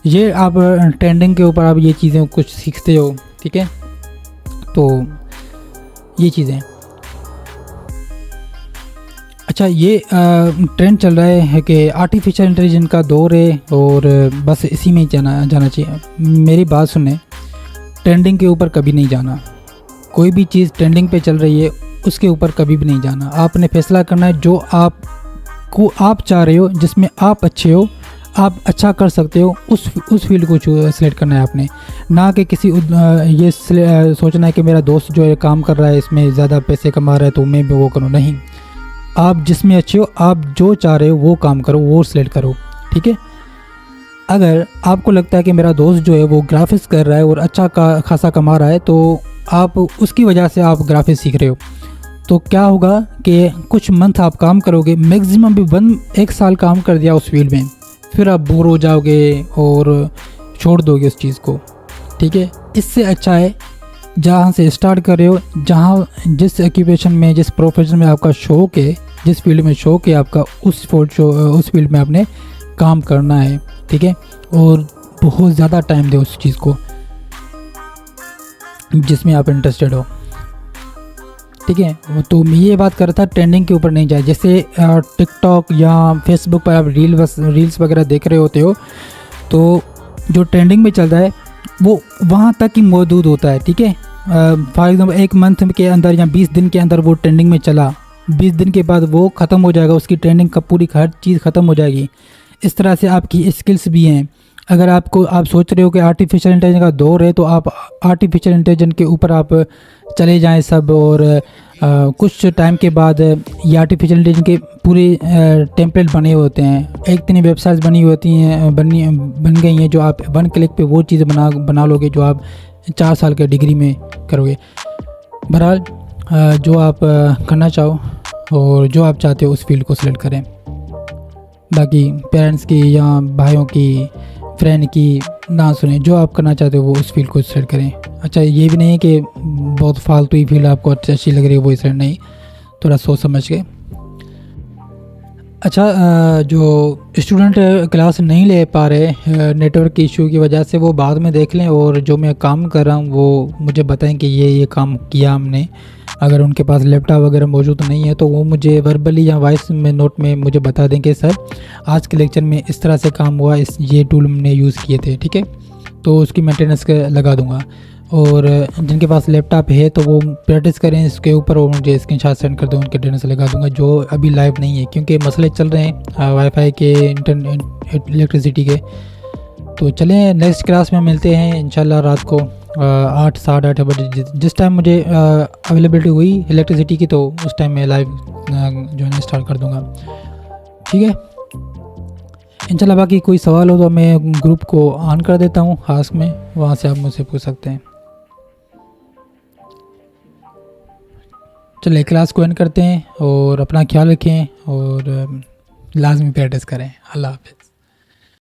ये आप ट्रेंडिंग के ऊपर आप ये चीज़ें कुछ सीखते हो, ठीक है। तो ये चीज़ें, अच्छा, ये ट्रेंड चल रहा है कि आर्टिफिशियल इंटेलिजेंस का दौर है और बस इसी में ही जाना चाहिए। मेरी बात सुने, ट्रेंडिंग के ऊपर कभी नहीं जाना। कोई भी चीज़ ट्रेंडिंग पे चल रही है उसके ऊपर कभी भी नहीं जाना। आपने फैसला करना है जो आप चाह रहे हो, जिसमें आप अच्छे हो, आप अच्छा कर सकते हो उस फील्ड को सिलेक्ट करना है आपने, ना कि किसी सोचना है कि मेरा दोस्त जो है काम कर रहा है इसमें ज़्यादा पैसे कमा रहा है तो मैं भी वो करूँ। नहीं, आप जिसमें अच्छे हो, आप जो चाह रहे हो वो काम करो, वो सिलेक्ट करो, ठीक है। अगर आपको लगता है कि मेरा दोस्त जो है वो ग्राफिक्स कर रहा है और अच्छा खासा कमा रहा है, तो आप उसकी वजह से आप ग्राफिक्स सीख रहे हो, तो क्या होगा कि कुछ मंथ आप काम करोगे, मैक्सिमम भी 1 साल काम कर दिया उस फील्ड में, फिर आप बोर हो जाओगे और छोड़ दोगे उस चीज़ को, ठीक है। इससे अच्छा है जहाँ से स्टार्ट कर रहे हो, जहाँ जिस ऑक्यूपेशन में, जिस प्रोफेशन में आपका शौक़ है, जिस फील्ड में शौक़ है आपका, उस फील्ड में आपने काम करना है, ठीक है। और बहुत ज़्यादा टाइम दे उस चीज़ को जिसमें आप इंटरेस्टेड हो, ठीक है। तो मैं ये बात कर रहा था ट्रेंडिंग के ऊपर नहीं जाए। जैसे टिकटॉक या फेसबुक पर आप रील्स वगैरह देख रहे होते हो, तो जो ट्रेंडिंग में चल रहा है वो वहाँ तक ही मौजूद होता है, ठीक है। फॉर एग्जाम्पल 1 मंथ के अंदर या 20 दिन के अंदर वो ट्रेंडिंग में चला, 20 दिन के बाद वो ख़त्म हो जाएगा, उसकी ट्रेंडिंग का पूरी हर चीज़ ख़त्म हो जाएगी। इस तरह से आपकी स्किल्स भी हैं। अगर आप सोच रहे हो कि आर्टिफिशियल इंटेलिजेंस का दौर है, तो आप आर्टिफिशियल इंटेलिजेंस के ऊपर आप चले जाएं सब, और कुछ टाइम के बाद ये आर्टिफिशियल इंटेलिजेंस के पूरे टेम्पलेट बने होते हैं, इतनी वेबसाइट्स बनी होती हैं, बन गई हैं, जो आप 1 क्लिक पे वो चीज़ बना लोगे जो आप 4 साल के डिग्री में करोगे। बहरहाल जो आप करना चाहो और जो आप चाहते हो उस फील्ड को सिलेक्ट करें। बाकी पेरेंट्स की या भाइयों की, फ्रेंड की ना सुने, जो आप करना चाहते हो वो उस फील्ड को सिलेक्ट करें। अच्छा, ये भी नहीं है कि बहुत फालतू ही फील्ड आपको अच्छी लग रही है वो सिलेक्ट नहीं, थोड़ा सोच समझ के। अच्छा, जो स्टूडेंट क्लास नहीं ले पा रहे नेटवर्क की इशू की वजह से, वो बाद में देख लें, और जो मैं काम कर रहा हूँ वो मुझे बताएं कि ये काम किया हमने। अगर उनके पास लैपटॉप वगैरह मौजूद नहीं है तो वो मुझे वर्बली या वॉइस में नोट में मुझे बता दें कि सर आज के लेक्चर में इस तरह से काम हुआ, ये टूल हमने यूज़ किए थे, ठीक है। तो उसकी मेंटेनेंस लगा दूँगा। और जिनके पास लैपटॉप है तो वो प्रैक्टिस करें इसके ऊपर, और मुझे स्क्रीनशॉट सेंड कर दो, उनके अटेंडेंस लगा दूंगा। जो अभी लाइव नहीं है क्योंकि मसले चल रहे हैं वाईफाई के, इंटरनेट, इलेक्ट्रिसिटी के। तो चलें, नेक्स्ट क्लास में मिलते हैं इंशाल्लाह रात को 8 साढ़े 8 बजे, जिस टाइम मुझे अवेलेबिलिटी हुई इलेक्ट्रिसिटी की, तो उस टाइम मैं लाइव जो है स्टार्ट कर दूँगा, ठीक है इंशाल्लाह। बाकी कोई सवाल हो तो मैं ग्रुप को ऑन कर देता हूँ आस्क में, वहाँ से आप मुझसे पूछ सकते हैं। चलिए क्लास को एंड करते हैं, और अपना ख्याल रखें और लाजमी प्रैक्टिस करें। अल्लाह हाफ़िज़।